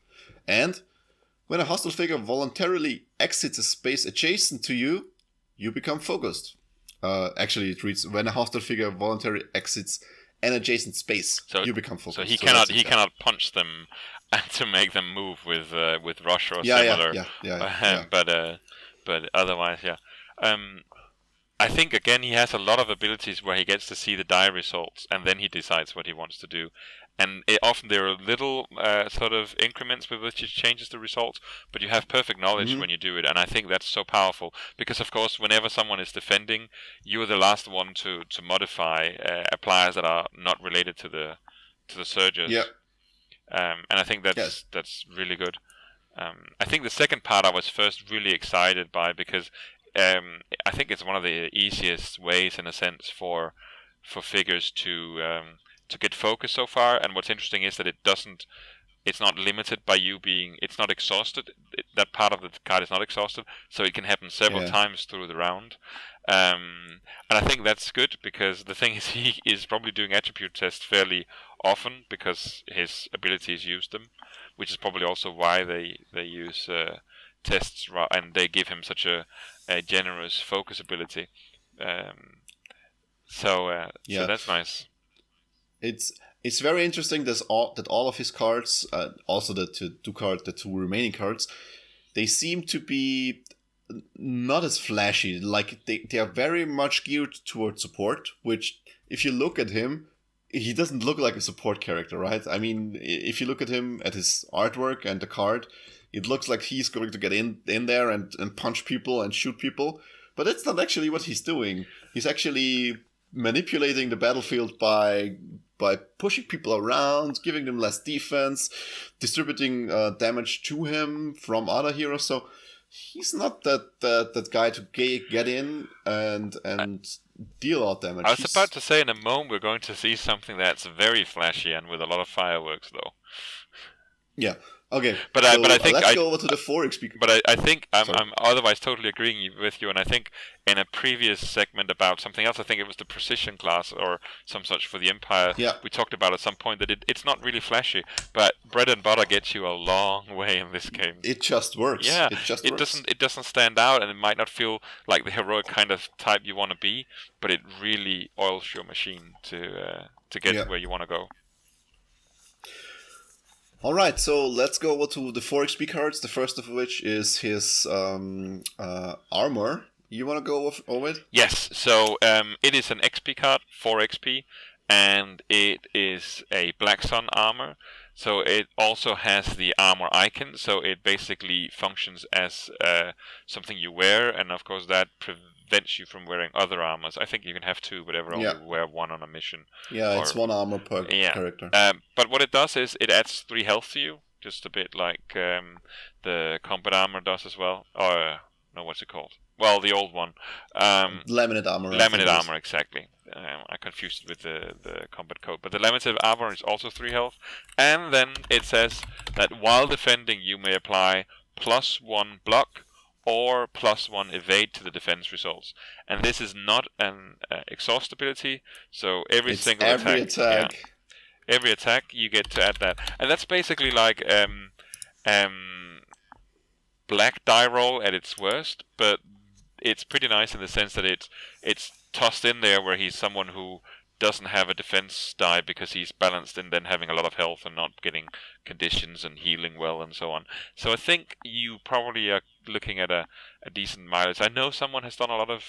And when a hostile figure voluntarily exits a space adjacent to you, you become focused. Actually, it reads, when a hostile figure voluntarily exits an adjacent space, you become focused. So he cannot punch them to make them move with rush or similar. Yeah. But otherwise, yeah. I think, again, he has a lot of abilities where he gets to see the die results, and then he decides what he wants to do. And often there are little sort of increments with which he changes the results, but you have perfect knowledge when you do it, and I think that's so powerful. Because, of course, whenever someone is defending, you're the last one to modify appliers that are not related to the surges. Yeah. And I think that's really good. I think the second part I was first really excited by because I think it's one of the easiest ways, in a sense, for figures to get focus so far. And what's interesting is that it's not limited by you being, it's not exhausted. That part of the card is not exhausted, so it can happen several times through the round. And I think that's good, because the thing is, he is probably doing attribute tests fairly often because his abilities use them, which is probably also why they use tests, and they give him such a generous focus ability. So that's nice. It's very interesting that all of his cards, also the two remaining cards, they seem to be not as flashy. Like they are very much geared towards support, which, if you look at him, he doesn't look like a support character, right? I mean, if you look at him, at his artwork and the card, it looks like he's going to get in there and punch people and shoot people. But that's not actually what he's doing. He's actually manipulating the battlefield by pushing people around, giving them less defense, distributing damage to him from other heroes. So he's not that guy to get in and deal out damage. I was about to say, in a moment we're going to see something that's very flashy and with a lot of fireworks, though. Yeah. Okay, but I think let's go over to the 4 XP. But I think I'm otherwise totally agreeing with you, and I think in a previous segment about something else, I think it was the precision class or some such for the Empire. Yeah. We talked about at some point that it's not really flashy, but bread and butter gets you a long way in this game. It just works. Yeah, works. It doesn't stand out, and it might not feel like the heroic kind of type you want to be, but it really oils your machine to get where you want to go. Alright, so let's go over to the 4 XP cards, the first of which is his armor. You want to go over it? Yes, so it is an XP card, 4 XP, and it is a Black Sun armor. So it also has the armor icon, so it basically functions as something you wear, and of course that prevents you from wearing other armors. I think you can have 2, but only wear 1 on a mission. Yeah, it's 1 armor per character. But what it does is it adds 3 health to you, just a bit like the combat armor does as well. Or, no, what's it called? Well, the old one. Laminate armor. Laminate armor, exactly. I confused it with the combat code. But the laminate armor is also 3 health. And then it says that while defending, you may apply +1 block or +1 evade to the defense results. And this is not an exhaust ability, so every attack, you get to add that. And that's basically like black die roll at its worst, but it's pretty nice in the sense that it's tossed in there where he's someone who doesn't have a defense die because he's balanced in then having a lot of health and not getting conditions and healing well and so on. So I think you probably are looking at a decent mileage. I know someone has done a lot of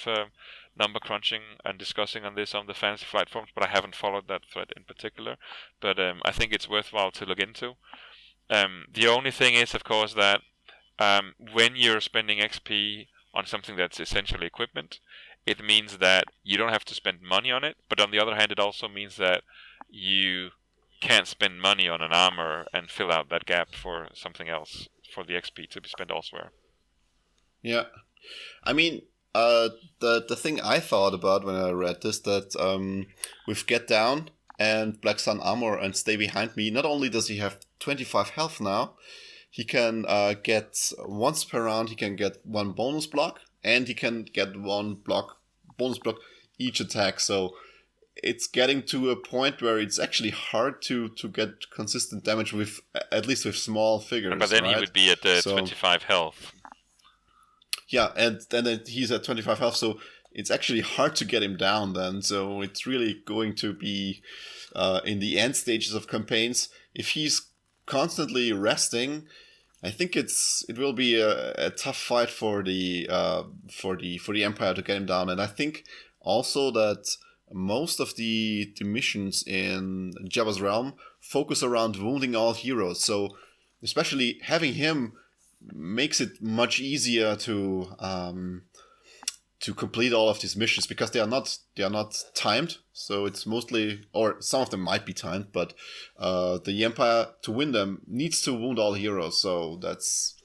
number crunching and discussing on this on the Fantasy Flight forums, but I haven't followed that thread in particular. But I think it's worthwhile to look into. The only thing is, of course, that when you're spending XP on something that's essentially equipment, it means that you don't have to spend money on it, but on the other hand, it also means that you can't spend money on an armor and fill out that gap for something else, for the XP to be spent elsewhere. Yeah. I mean, the thing I thought about when I read this, that with Get Down and Black Sun armor and Stay Behind Me, not only does he have 25 health now, he can get, once per round, he can get 1 bonus block, and he can get 1 bonus block each attack. So it's getting to a point where it's actually hard to get consistent damage with, at least with small figures. But then he would be at 25 health. Yeah, and then he's at 25 health, so it's actually hard to get him down then. So it's really going to be in the end stages of campaigns. If he's constantly resting, I think it will be a tough fight for the Empire to get him down. And I think also that most of the missions in Jabba's realm focus around wounding all heroes. So especially having him makes it much easier to complete all of these missions, because they are not timed. So it's mostly, or some of them might be timed, but the Empire, to win them, needs to wound all heroes. So that's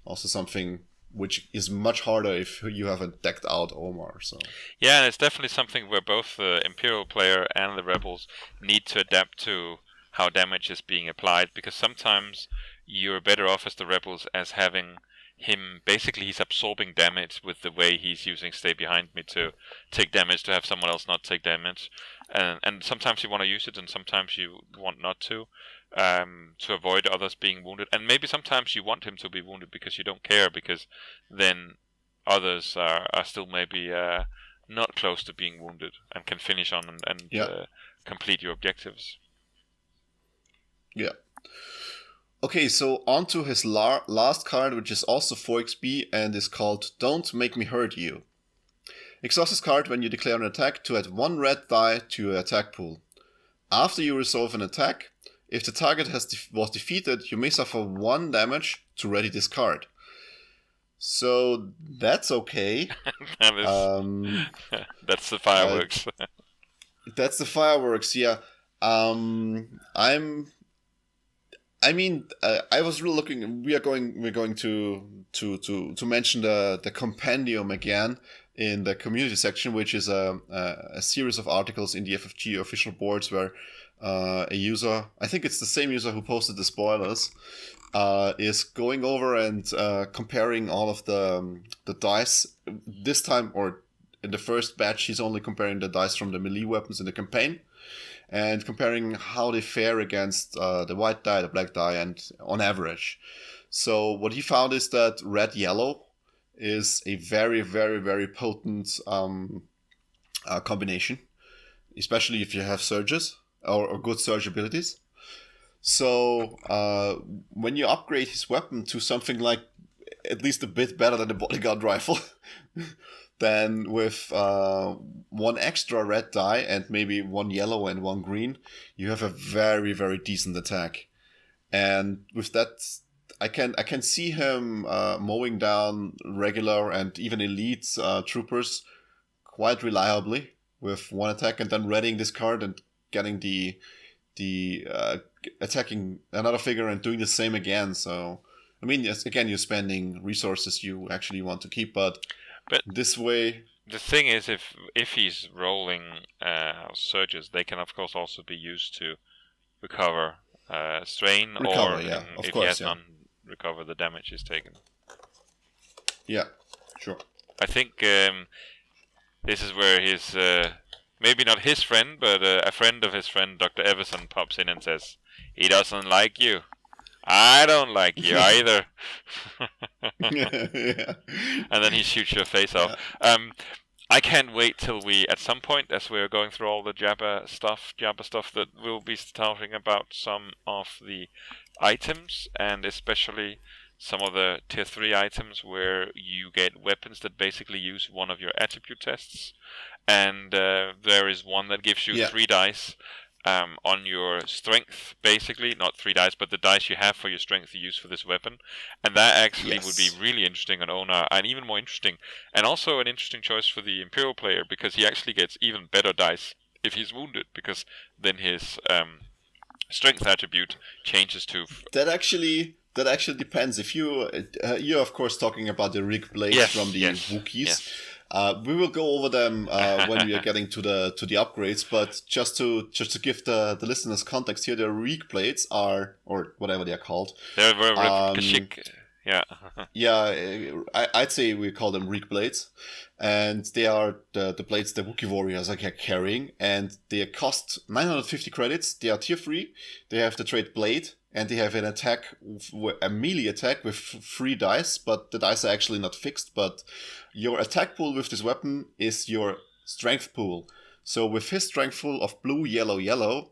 also something which is much harder if you have a decked out Omar. So yeah, and it's definitely something where both the Imperial player and the Rebels need to adapt to how damage is being applied, because sometimes you're better off as the Rebels as having him, basically he's absorbing damage with the way he's using Stay Behind Me to take damage, to have someone else not take damage. And sometimes you want to use it and sometimes you want not to avoid others being wounded. And maybe sometimes you want him to be wounded because you don't care, because then others are still maybe not close to being wounded and can finish on and complete your objectives. Yeah. Okay, so on to his last card, which is also 4 XP and is called Don't Make Me Hurt You. Exhaust this card when you declare an attack to add 1 red die to your attack pool. After you resolve an attack, if the target was defeated, you may suffer 1 damage to ready this card. So that's okay. That's the fireworks. That's the fireworks, yeah. I was really looking. We're going to mention the compendium again in the community section, which is a series of articles in the FFG official boards where a user, I think it's the same user who posted the spoilers, is going over and comparing all of the dice. This time, or in the first batch, he's only comparing the dice from the melee weapons in the campaign, and comparing how they fare against the white die, the black die, and on average. So what he found is that red-yellow is a very, very, very potent combination, especially if you have surges or good surge abilities. So when you upgrade his weapon to something like at least a bit better than the bodyguard rifle, then with 1 extra red die and maybe 1 yellow and 1 green, you have a very, very decent attack. And with that, I can see him mowing down regular and even elite troopers quite reliably with 1 attack, and then readying this card and getting the attacking another figure and doing the same again. So I mean, yes, again, you're spending resources you actually want to keep, but this way, the thing is, if he's rolling surges, they can of course also be used to recover strain, or if he has none, recover the damage he's taken. Yeah, sure. I think this is where his maybe not his friend, but a friend of his friend, Dr. Everson, pops in and says, "He doesn't like you. I don't like you either." Yeah. And then he shoots your face off. I can't wait till we, at some point, as we're going through all the Jabba stuff, that we'll be talking about some of the items, and especially some of the tier 3 items where you get weapons that basically use one of your attribute tests. And there is one that gives you 3 dice on your strength, basically. Not 3 dice, but the dice you have for your strength you use for this weapon. And that actually would be really interesting on Onar, and even more interesting. And also an interesting choice for the Imperial player, because he actually gets even better dice if he's wounded, because then his strength attribute changes to... That actually depends. If you're of course talking about the rig blades from the Wookiees. Yes. We will go over them when we are getting to the upgrades, but just to give the listeners context here, the rig blades are, or whatever they are called. They're very Kashyyyk. Yeah. Yeah, I'd say we call them rig blades, and they are the blades the Wookiee warriors are carrying, and they cost 950 credits. They are tier 3. They have the trait blade, and they have an attack, a melee attack with 3 dice, but the dice are actually not fixed. But your attack pool with this weapon is your strength pool. So with his strength pool of blue, yellow, yellow,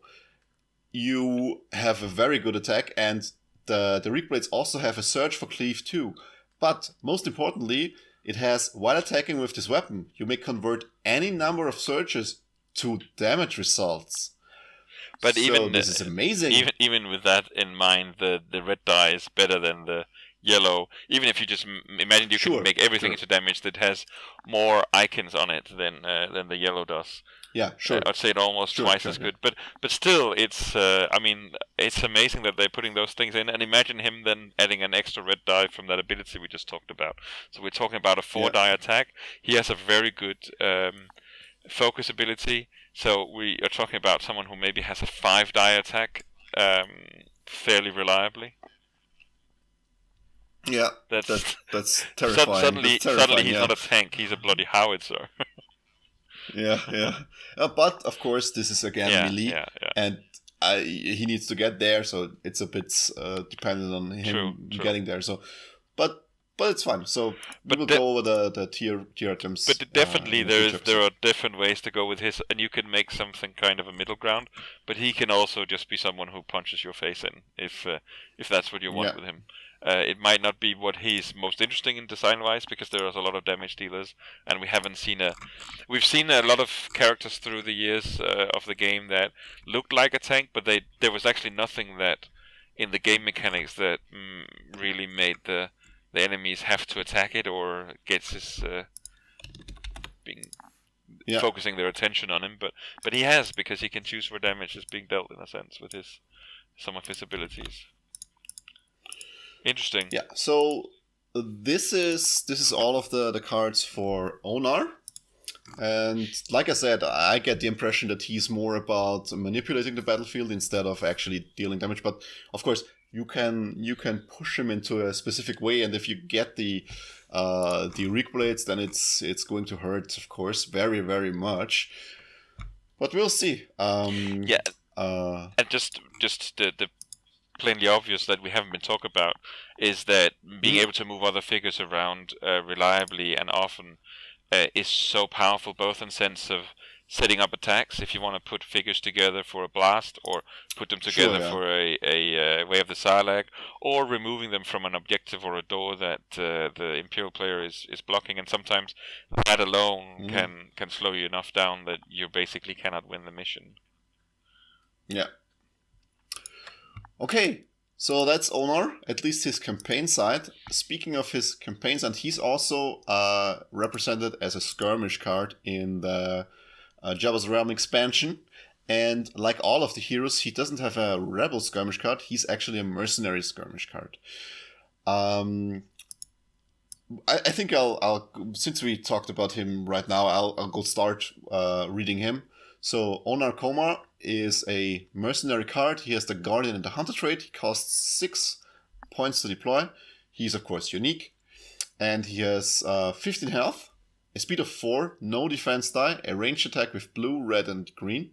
you have a very good attack, and the rig blades also have a surge for cleave too. But most importantly, it has, while attacking with this weapon, you may convert any number of surges to damage results. But so this is amazing. Even with that in mind, the red die is better than the yellow. Even if you just imagine you can make everything into damage that has more icons on it than the yellow does. Yeah, sure. I'd say it almost twice as good, but still, it's it's amazing that they're putting those things in. And imagine him then adding an extra red die from that ability we just talked about. So we're talking about a 4-die attack. He has a very good focus ability. So we are talking about someone who maybe has a 5-die attack fairly reliably. Yeah, that's terrifying. Suddenly he's yeah. not a tank; he's a bloody howitzer. yeah. But of course, this is again melee, and he needs to get there, so it's a bit dependent on him getting there. So, but it's fine. So we will go over the tier items. But definitely there are different ways to go with his, and you can make something kind of a middle ground. But he can also just be someone who punches your face in if that's what you want with him. It might not be what he's most interesting in design-wise, because there is a lot of damage dealers, and we've seen a lot of characters through the years of the game that looked like a tank, but there was actually nothing that in the game mechanics that really made the enemies have to attack it or gets his focusing their attention on him. But he has, because he can choose where damage is being dealt in a sense with some of his abilities. Interesting. Yeah. So this is all of the cards for Onar, and like I said, I get the impression that he's more about manipulating the battlefield instead of actually dealing damage. But of course, you can push him into a specific way, and if you get the Reek Blades, then it's going to hurt, of course, very, very much. But we'll see. And just the plainly obvious that we haven't been talking about is that being able to move other figures around reliably and often is so powerful, both in sense of setting up attacks if you want to put figures together for a blast, or put them together for a Way of the Sarlacc, or removing them from an objective or a door that the Imperial player is blocking. And sometimes that alone can slow you enough down that you basically cannot win the mission. Yeah. Okay, so that's Onar, at least his campaign side. Speaking of his campaigns, and he's also represented as a skirmish card in the Jabba's Realm expansion. And like all of the heroes, he doesn't have a rebel skirmish card. He's actually a mercenary skirmish card. I think I'll since we talked about him right now, I'll go start reading him. So Onar Komar is a mercenary card. He has the Guardian and the Hunter trait. He costs 6 points to deploy. He's of course unique, and he has 15 health, a speed of 4, no defense die, a ranged attack with blue, red, and green.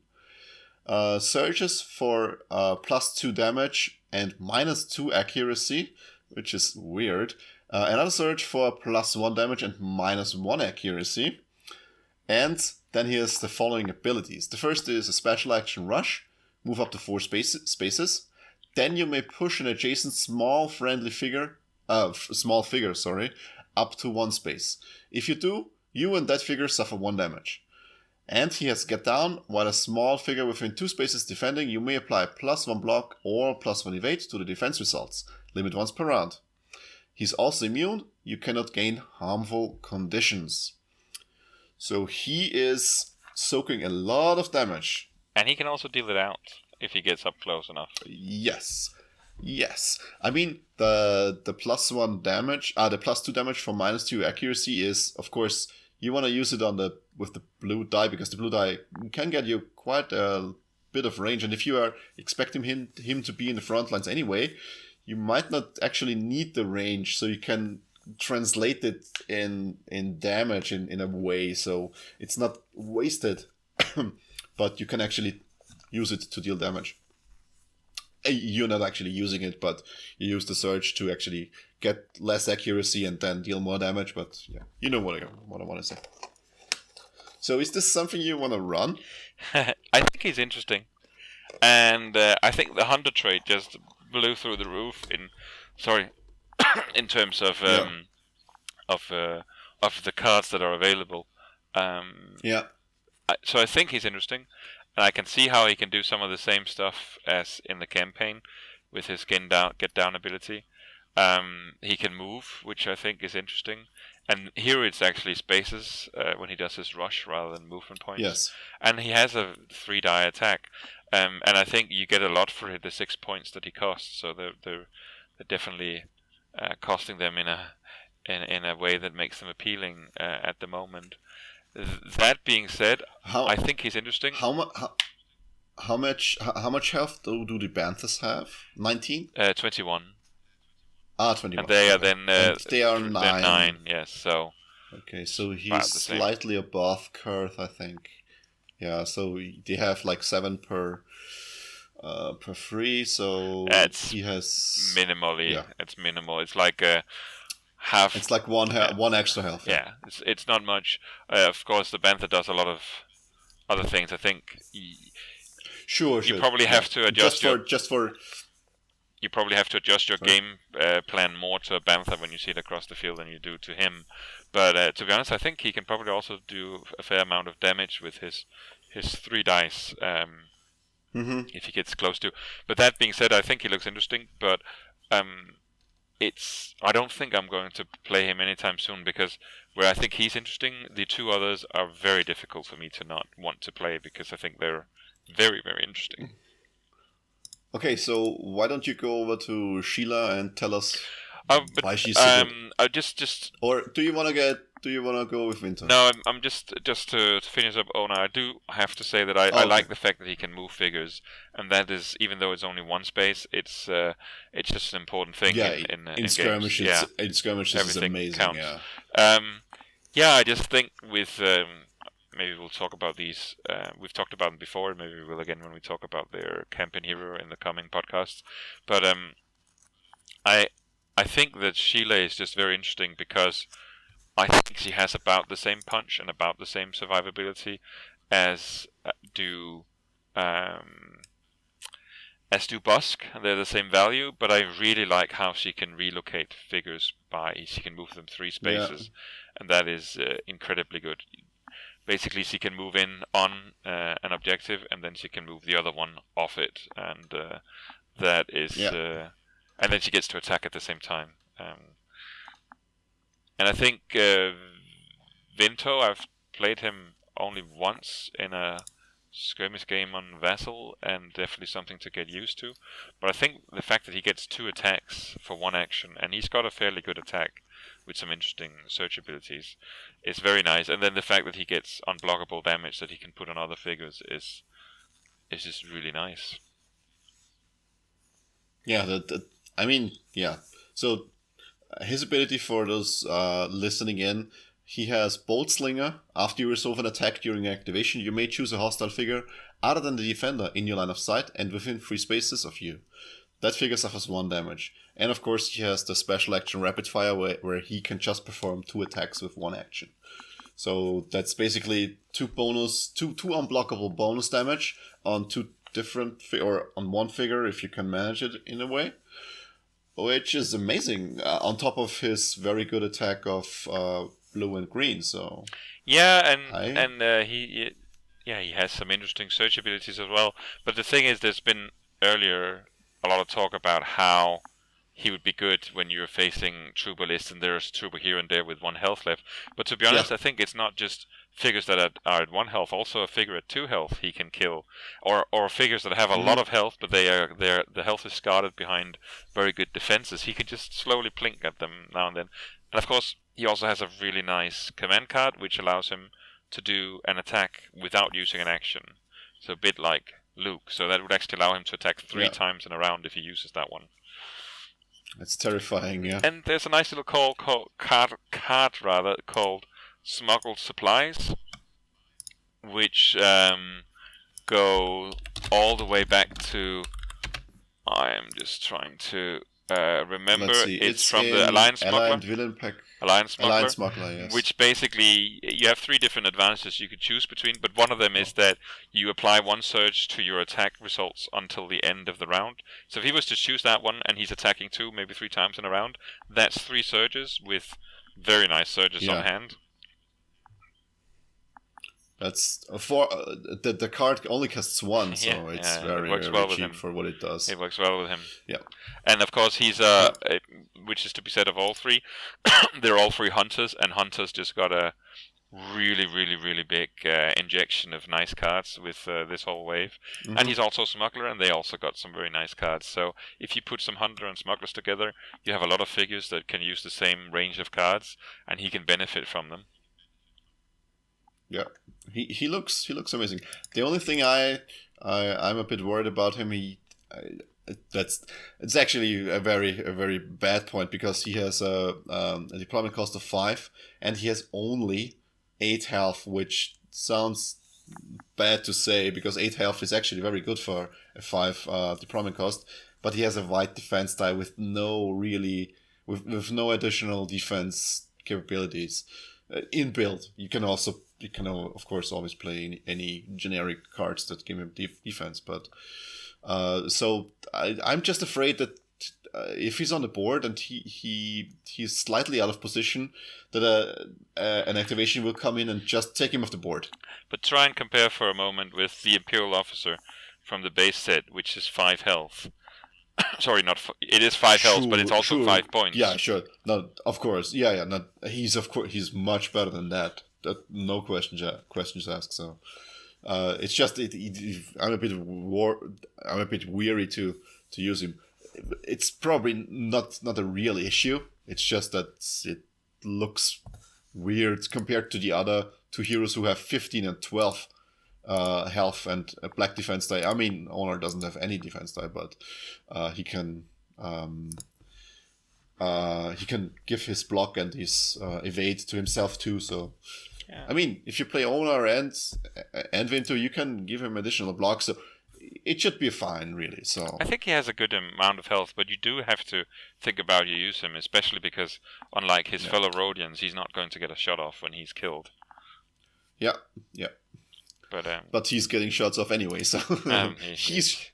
Surges for +2 damage and -2 accuracy, which is weird. Another surge for +1 damage and -1 accuracy. And then he has the following abilities. The first is a special action rush, move up to 4 spaces. Then you may push an adjacent small figure, up to 1 space. If you do, you and that figure suffer 1 damage. And he has Get Down. While a small figure within 2 spaces defending, you may apply +1 block or +1 evade to the defense results. Limit once per round. He's also immune. You cannot gain harmful conditions. So he is soaking a lot of damage. And he can also deal it out if he gets up close enough. Yes. I mean, the +1 damage, the +2 damage from -2 accuracy is, of course, you want to use it with the blue die, because the blue die can get you quite a bit of range. And if you are expecting him to be in the front lines anyway, you might not actually need the range, so you can translate it in damage in a way, so it's not wasted, but you can actually use it to deal damage. You're not actually using it, but you use the surge to actually get less accuracy and then deal more damage. But yeah, you know what I want to say. So is this something you want to run? I think he's interesting, and I think the Hunter trait just blew through the roof in terms of the cards that are available. So I think he's interesting, and I can see how he can do some of the same stuff as in the campaign with his get down ability. He can move, which I think is interesting. And here it's actually spaces when he does his rush rather than movement points. Yes. And he has a 3-die attack. And I think you get a lot for the 6 points that he costs. So they're definitely costing them in a way that makes them appealing at the moment. That being said, I think he's interesting. How much health do the Banthas have? 19? 21. 21. And they are then and they are they're 9. 9. Yes, so okay, so he's slightly above Kurth, I think. Yeah, so they have like 7 per 3, so he has minimally. Yeah. It's minimal. It's like half. It's like one extra health. Yeah, it's not much. Of course, the Bantha does a lot of other things. I think. Sure. You probably have to adjust You probably have to adjust your game plan more to a Bantha when you see it across the field than you do to him. But to be honest, I think he can probably also do a fair amount of damage with his 3 dice if he gets close to. But that being said, I think he looks interesting. But I don't think I'm going to play him anytime soon, because where I think he's interesting, the 2 others are very difficult for me to not want to play, because I think they're very, very interesting. Okay, so why don't you go over to Sheila and tell us why she's so good? Or do you want to go with Winter? No, I'm just to finish up Ona. I do have to say that I like the fact that he can move figures, and that is, even though it's only one space, it's just an important thing in skirmishes. Games. In skirmishes, is amazing. Counts. Yeah. I just think with maybe we'll talk about these. We've talked about them before. Maybe we will again when we talk about their campaign hero in the coming podcasts. But I think that Sheila is just very interesting because I think she has about the same punch and about the same survivability as do Busk. They're the same value, but I really like how she can relocate figures she can move them 3 spaces, and that is incredibly good. Basically, she can move in on an objective, and then she can move the other one off it, and that is, and then she gets to attack at the same time. And I think Vinto, I've played him only once in a skirmish game on Vassal, and definitely something to get used to. But I think the fact that he gets 2 attacks for 1 action, and he's got a fairly good attack with some interesting search abilities, is very nice. And then the fact that he gets unblockable damage that he can put on other figures is just really nice. Yeah, So his ability, for those listening in, he has Bolt Slinger. After you resolve an attack during activation, you may choose a hostile figure other than the defender in your line of sight and within 3 spaces of you. That figure suffers 1 damage. And of course he has the special action Rapid Fire where he can just perform 2 attacks with 1 action. So that's basically 2 unblockable bonus damage on 2 different or on 1 figure if you can manage it in a way, which is amazing. On top of his very good attack of blue and green. So he has some interesting search abilities as well. But the thing is, there's been earlier a lot of talk about how he would be good when you're facing trooper lists and there's a trooper here and there with 1 health left. But to be honest, I think it's not just figures that are at 1 health, also a figure at 2 health he can kill, or figures that have a lot of health but the health is guarded behind very good defenses. He can just slowly plink at them now and then. And of course, he also has a really nice command card which allows him to do an attack without using an action. So a bit like Luke. So that would actually allow him to attack 3 times in a round if he uses that one. It's terrifying, yeah. And there's a nice little card called Smuggled Supplies, which go all the way back to. I am just trying to remember. It's from the Alliance Smuggler. Alliance Smuggler, yes. Which basically, you have 3 different advantages you could choose between, but one of them is that you apply 1 surge to your attack results until the end of the round. So if he was to choose that one and he's attacking 2, maybe 3 times in a round, that's 3 surges with very nice surges on hand. That's for the card only costs one, so Yeah, it's yeah, it very works very well with cheap him. for what it does. It works well with him. Yeah. And of course, he's which is to be said of all three. They're all three hunters, and hunters just got a really big injection of nice cards with this whole wave. Mhm. And he's also a smuggler, and they also got some very nice cards. So if you put some hunter and smugglers together, you have a lot of figures that can use the same range of cards, and he can benefit from them. Yeah, he looks amazing. The only thing I'm a bit worried about him. It's actually a very bad point, because he has a deployment cost of 5, and he has only 8 health, which sounds bad to say, because 8 health is actually very good for a 5 deployment cost. But he has a white defense die with no no additional defense capabilities in build. You can of course always play any generic cards that give him defense, but so I'm just afraid that if he's on the board and he's slightly out of position, that an activation will come in and just take him off the board. But try and compare for a moment with the Imperial Officer from the base set, which is 5 health. Sorry, it is 5 health, but it's also 5 points. Yeah, sure. No, of course. Yeah. He's much better than that. That no questions asked. So it's just I'm a bit weary to use him. It's probably not a real issue. It's just that it looks weird compared to the other 2 heroes who have 15 and 12 health and a black defense die. I mean, Honor doesn't have any defense die, but he can give his block and his evade to himself too. So, yeah. I mean, if you play Honor and Winter, you can give him additional block. So it should be fine, really. So I think he has a good amount of health, but you do have to think about how you use him, especially because, unlike his fellow Rhodians, he's not going to get a shot off when he's killed. Yeah. But he's getting shots off anyway, so he's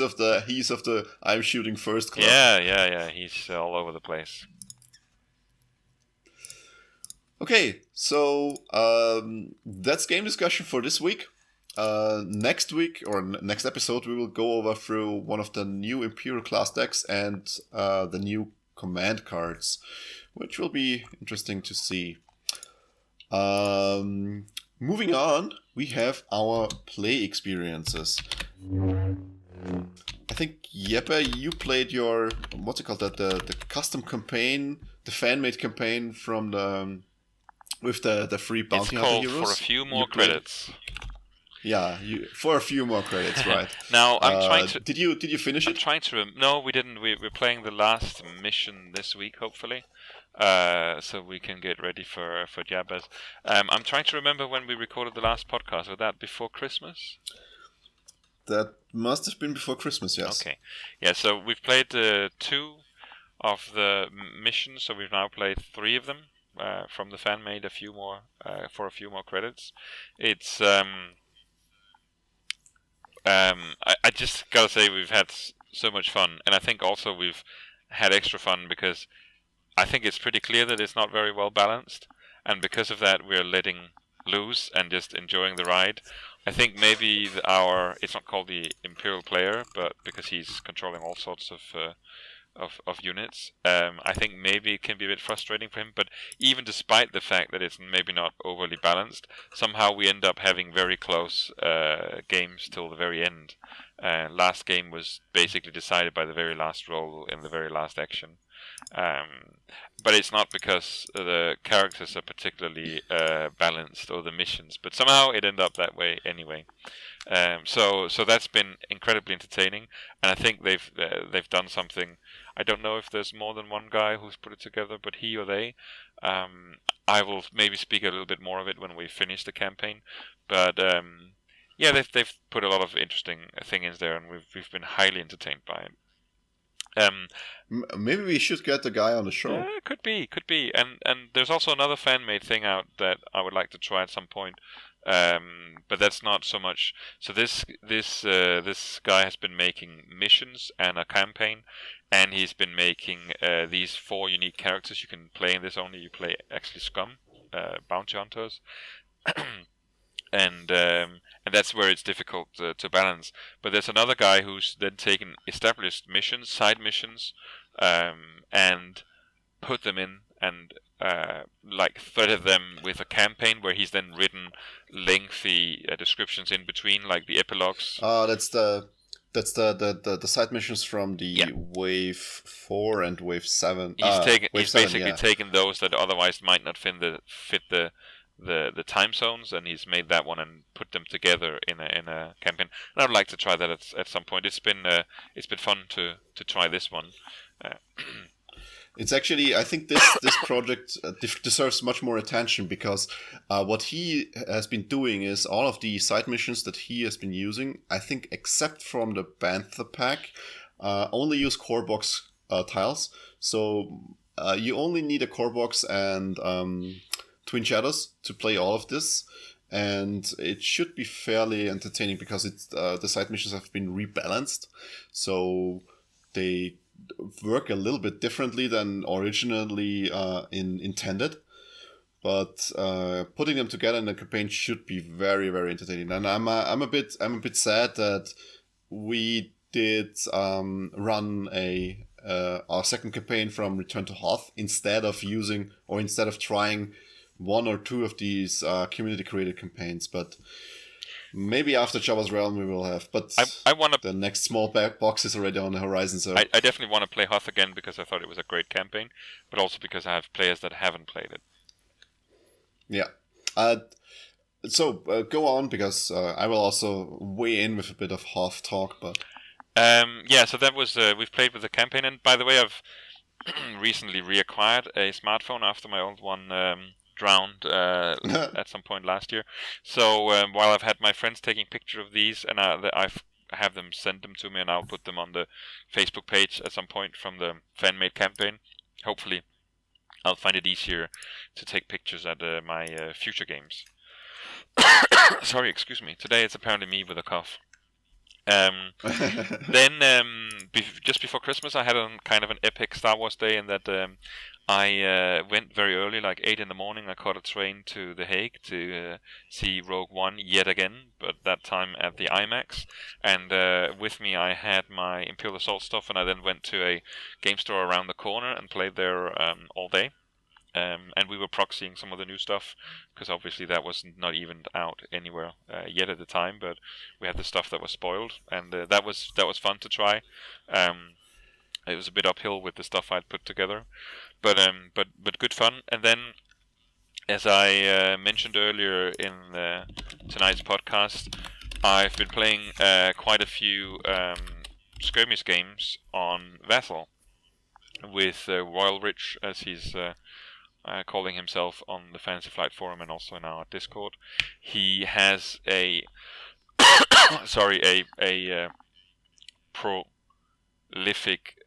of the I'm shooting first club. Yeah. He's all over the place. Okay, so that's game discussion for this week. Next week or next episode, we will go over through one of the new Imperial class decks and the new command cards, which will be interesting to see. Moving on, we have our play experiences. I think, Jeppe, you played your, what's it called, the custom campaign, the fan-made campaign from with the free bounty hunter heroes. It's called For a Few More Credits. Yeah, for a few more credits, right? Now, I'm trying to... Did you finish it? No, we didn't. We're playing the last mission this week, hopefully. So we can get ready for Jabez. I'm trying to remember when we recorded the last podcast. Was that before Christmas? That must have been before Christmas, yes. Okay. Yeah, so we've played 2 of the missions, so we've now played 3 of them from the fan-made, for a few more credits. It's... I just gotta say we've had so much fun, and I think also we've had extra fun because I think it's pretty clear that it's not very well balanced, and because of that we're letting loose and just enjoying the ride. I think maybe it's not called the Imperial player, but because he's controlling all sorts of units, I think maybe it can be a bit frustrating for him, but even despite the fact that it's maybe not overly balanced, somehow we end up having very close games till the very end. Last game was basically decided by the very last roll in the very last action. But it's not because the characters are particularly balanced or the missions, but somehow it ended up that way anyway. So that's been incredibly entertaining, and I think they've done something. I don't know if there's more than one guy who's put it together, but he or they. I will maybe speak a little bit more of it when we finish the campaign. But yeah, they've put a lot of interesting things there, and we've been highly entertained by it. Maybe we should get the guy on the show. Yeah, could be. And there's also another fan-made thing out that I would like to try at some point. But that's not so much. So this guy has been making missions and a campaign, and he's been making these 4 unique characters you can play in this only. You play actually Scum, bounty hunters, and that's where it's difficult to balance. But there's another guy who's then taken established missions, side missions, and put them in and like threaded them with a campaign where he's then written lengthy descriptions in between, like the epilogues. That's the side missions from the Wave 4 and Wave 7. He's basically taken those that otherwise might not fit the time zones, and he's made that one and put them together in a campaign. And I'd like to try that at some point. It's been fun to try this one. It's actually, I think this project deserves much more attention, because what he has been doing is all of the side missions that he has been using, I think except from the Bantha pack, only use core box tiles. So you only need a core box and Twin Shadows to play all of this. And it should be fairly entertaining, because the side missions have been rebalanced. So they work a little bit differently than originally intended, but putting them together in a campaign should be very, very entertaining. And I'm a bit sad that we did run our second campaign from Return to Hoth instead of trying one or two of these community created campaigns. But maybe after Jabba's Realm we will have, but the next small box is already on the horizon. So I definitely want to play Hoth again, because I thought it was a great campaign, but also because I have players that haven't played it. Yeah. So go on, because I will also weigh in with a bit of Hoth talk. But so that was we've played with the campaign, and by the way, I've recently reacquired a smartphone after my old one drowned at some point last year. So while I've had my friends taking pictures of these, and I have them send them to me, and I'll put them on the Facebook page at some point from the fan-made campaign. Hopefully I'll find it easier to take pictures at my future games. Sorry, excuse me. Today it's apparently me with a cough. Then just before Christmas I had kind of an epic Star Wars day, in that I went very early, like 8 in the morning. I caught a train to The Hague to see Rogue One yet again, but that time at the IMAX. And with me I had my Imperial Assault stuff, and I then went to a game store around the corner and played there all day. And we were proxying some of the new stuff, because obviously that was not even out anywhere yet at the time, but we had the stuff that was spoiled, and that was fun to try. It was a bit uphill with the stuff I'd put together, but good fun. And then, as I mentioned earlier in tonight's podcast, I've been playing quite a few skirmish games on Vassal with Royal Rich, as he's calling himself on the Fantasy Flight forum and also in our Discord. He has a prolific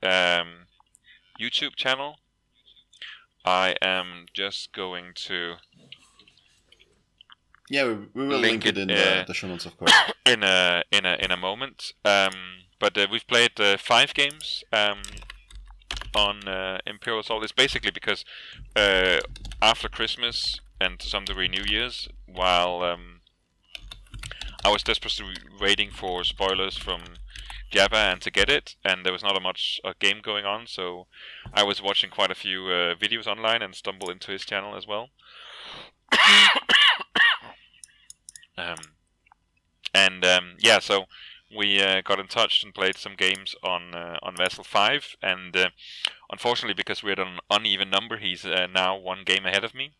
YouTube channel. I am just going to we will link it in the show notes, of course. in a moment. But we've played 5 games on Imperial Assault. It's basically because after Christmas and to some degree New Year's, while I was desperately waiting for spoilers from Jabba and to get it, and there was not much game going on, so I was watching quite a few videos online and stumbled into his channel as well. So we got in touch and played some games on Vessel 5, and unfortunately, because we're at an uneven number, he's now 1 game ahead of me.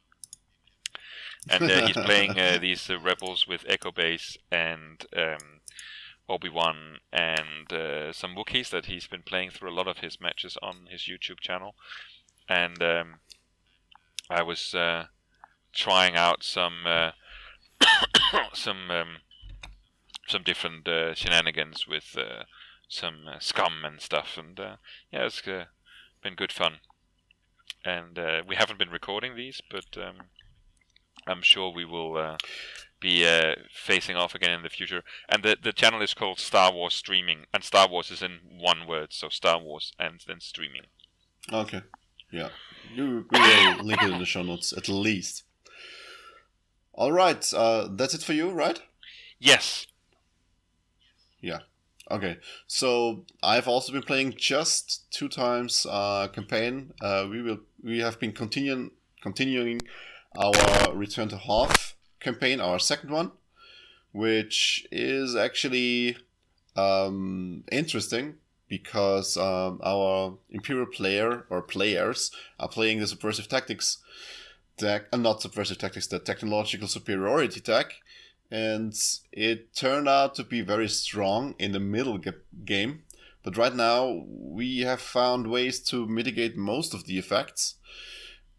And he's playing these rebels with Echo Base and Obi-Wan and some Wookiees that he's been playing through a lot of his matches on his YouTube channel. And I was trying out some different shenanigans with some scum and stuff, and it's been good fun. And we haven't been recording these, but I'm sure we will be facing off again in the future. And the channel is called Star Wars Streaming, and Star Wars is in one word, so Star Wars and then streaming. Okay, yeah. We will link it in the show notes, at least. All right, that's it for you, right? Yes. Yeah. Okay. So I've also been playing just 2 times campaign. We have been continuing our Return to Hoth campaign, our second one, which is actually interesting because our Imperial player or players are playing the Subversive Tactics deck, not Subversive Tactics, the Technological Superiority deck, and it turned out to be very strong in the middle game. But right now, we have found ways to mitigate most of the effects.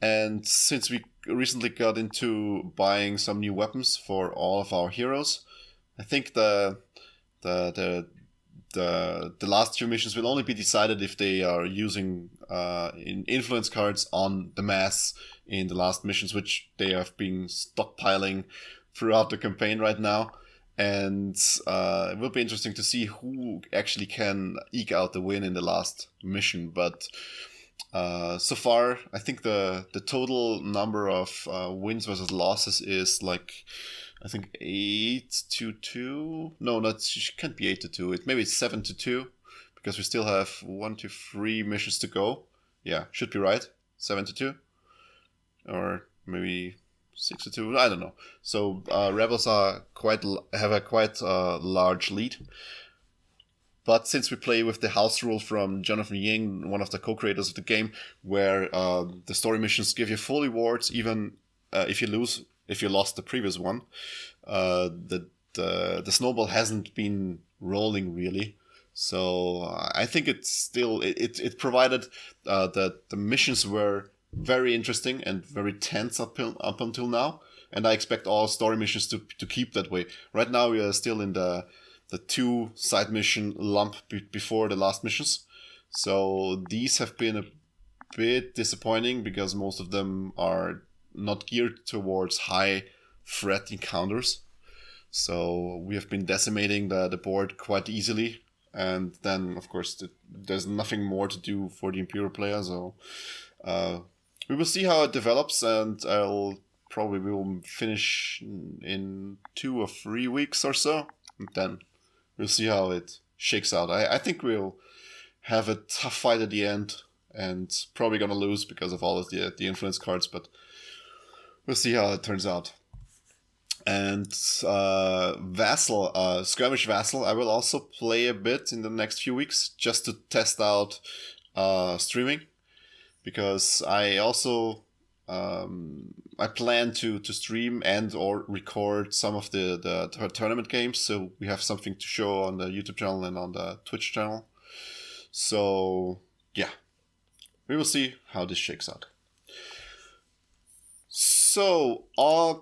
And since we recently got into buying some new weapons for all of our heroes, I think the last 2 missions will only be decided if they are using influence cards on the mass in the last missions, which they have been stockpiling throughout the campaign right now. And it will be interesting to see who actually can eke out the win in the last mission. But so far, I think the total number of wins versus losses is like, I think 8-2. No, it can't be 8-2. Maybe it's 7-2 because we still have 1, 2, 3 missions to go. Yeah, should be right. 7-2, or maybe 6-2. I don't know. So rebels have a quite large lead. But since we play with the house rule from Jonathan Ying, one of the co-creators of the game, where the story missions give you full rewards even if you lost the previous one, the snowball hasn't been rolling really. So I think it's still it provided that the missions were very interesting and very tense up until now, and I expect all story missions to keep that way. Right now we are still in the 2 side mission lump before the last missions, so these have been a bit disappointing because most of them are not geared towards high threat encounters. So we have been decimating the board quite easily, and then of course there's nothing more to do for the Imperial player. So we will see how it develops, and we will finish in 2 or 3 weeks or so, and then we'll see how it shakes out. I think we'll have a tough fight at the end, and probably gonna lose because of all of the influence cards, but we'll see how it turns out. And Vassal, Skirmish Vassal, I will also play a bit in the next few weeks just to test out streaming, because I also I plan to stream and or record some of the tournament games, so we have something to show on the YouTube channel and on the Twitch channel. So yeah, we will see how this shakes out. So,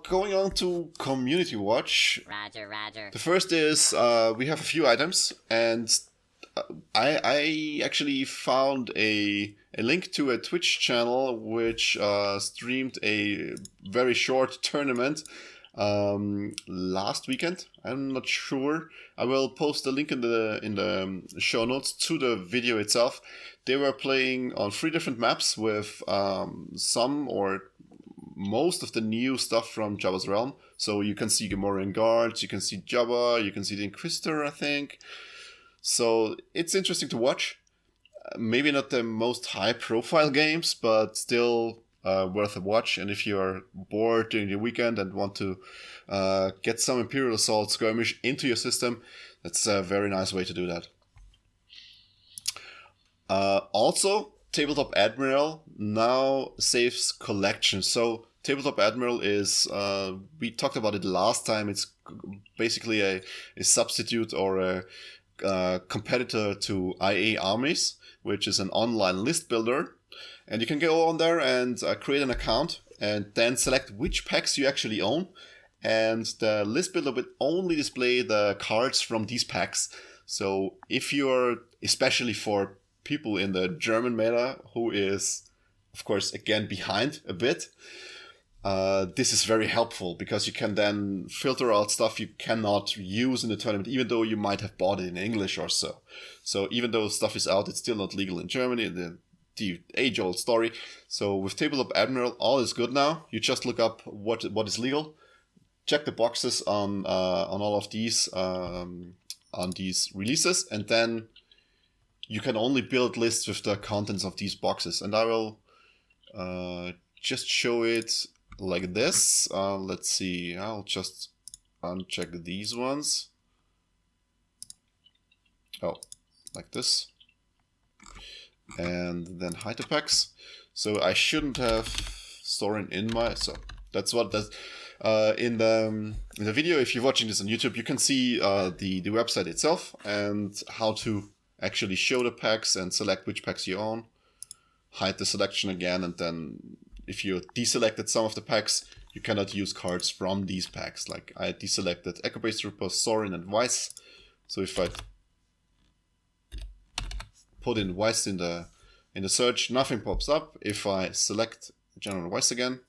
going on to Community Watch. Roger. The first is we have a few items, and I actually found a link to a Twitch channel which streamed a very short tournament last weekend. I'm not sure. I will post a link in the show notes to the video itself. They were playing on 3 different maps with some or most of the new stuff from Jabba's Realm. So you can see Gamorrean Guards, you can see Jabba, you can see the Inquisitor, I think. So it's interesting to watch. Maybe not the most high-profile games, but still worth a watch. And if you are bored during the weekend and want to get some Imperial Assault skirmish into your system, that's a very nice way to do that. Also, Tabletop Admiral now saves collection. So Tabletop Admiral is, we talked about it last time, it's basically a substitute or a competitor to IA Armies, which is an online list builder. And you can go on there and create an account and then select which packs you actually own. And the list builder will only display the cards from these packs. So if you're, especially for people in the German meta who is, of course, again behind a bit, this is very helpful because you can then filter out stuff you cannot use in the tournament, even though you might have bought it in English or so. So even though stuff is out, it's still not legal in Germany, the age-old story. So with Tabletop Admiral, all is good now. You just look up what is legal, check the boxes on all of these on these releases, and then you can only build lists with the contents of these boxes. And I will just show it like this. Let's see. I'll just uncheck these ones. Oh, like this. And then hide the packs. So I shouldn't have storing in my. So that's what that's. In the video, if you're watching this on YouTube, you can see the website itself and how to actually show the packs and select which packs you own. Hide the selection again, and then if you deselected some of the packs, you cannot use cards from these packs. Like I deselected Echo Base Trooper, Sorin, and Weiss. So if I put in Weiss in the search, nothing pops up. If I select General Weiss again,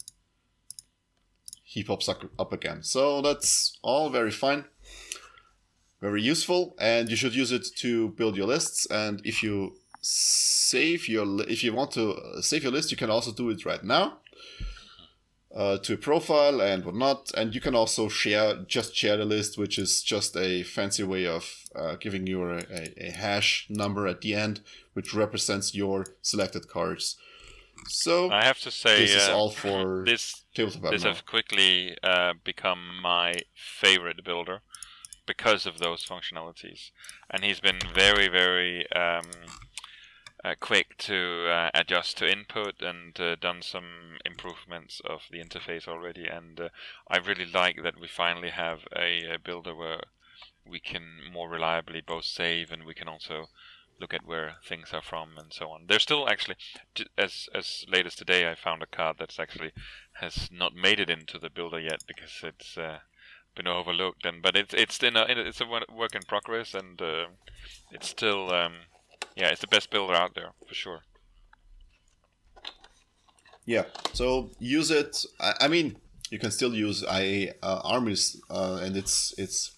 he pops up again. So that's all very fine, very useful, and you should use it to build your lists. And if you want to save your list, you can also do it right now to a profile and whatnot. And you can also share the list, which is just a fancy way of giving you a hash number at the end, which represents your selected cards. So I have to say, this is all for this Tabletop has Admiral. quickly become my favorite builder because of those functionalities, and he's been very, very quick to adjust to input and done some improvements of the interface already. And I really like that we finally have a builder where we can more reliably both save, and we can also look at where things are from and so on. There's still actually, as late as today, I found a card that's actually has not made it into the builder yet because it's been overlooked. But it's a work in progress, and it's still it's the best builder out there for sure. Yeah, so use it. I mean, you can still use IA armies, and it's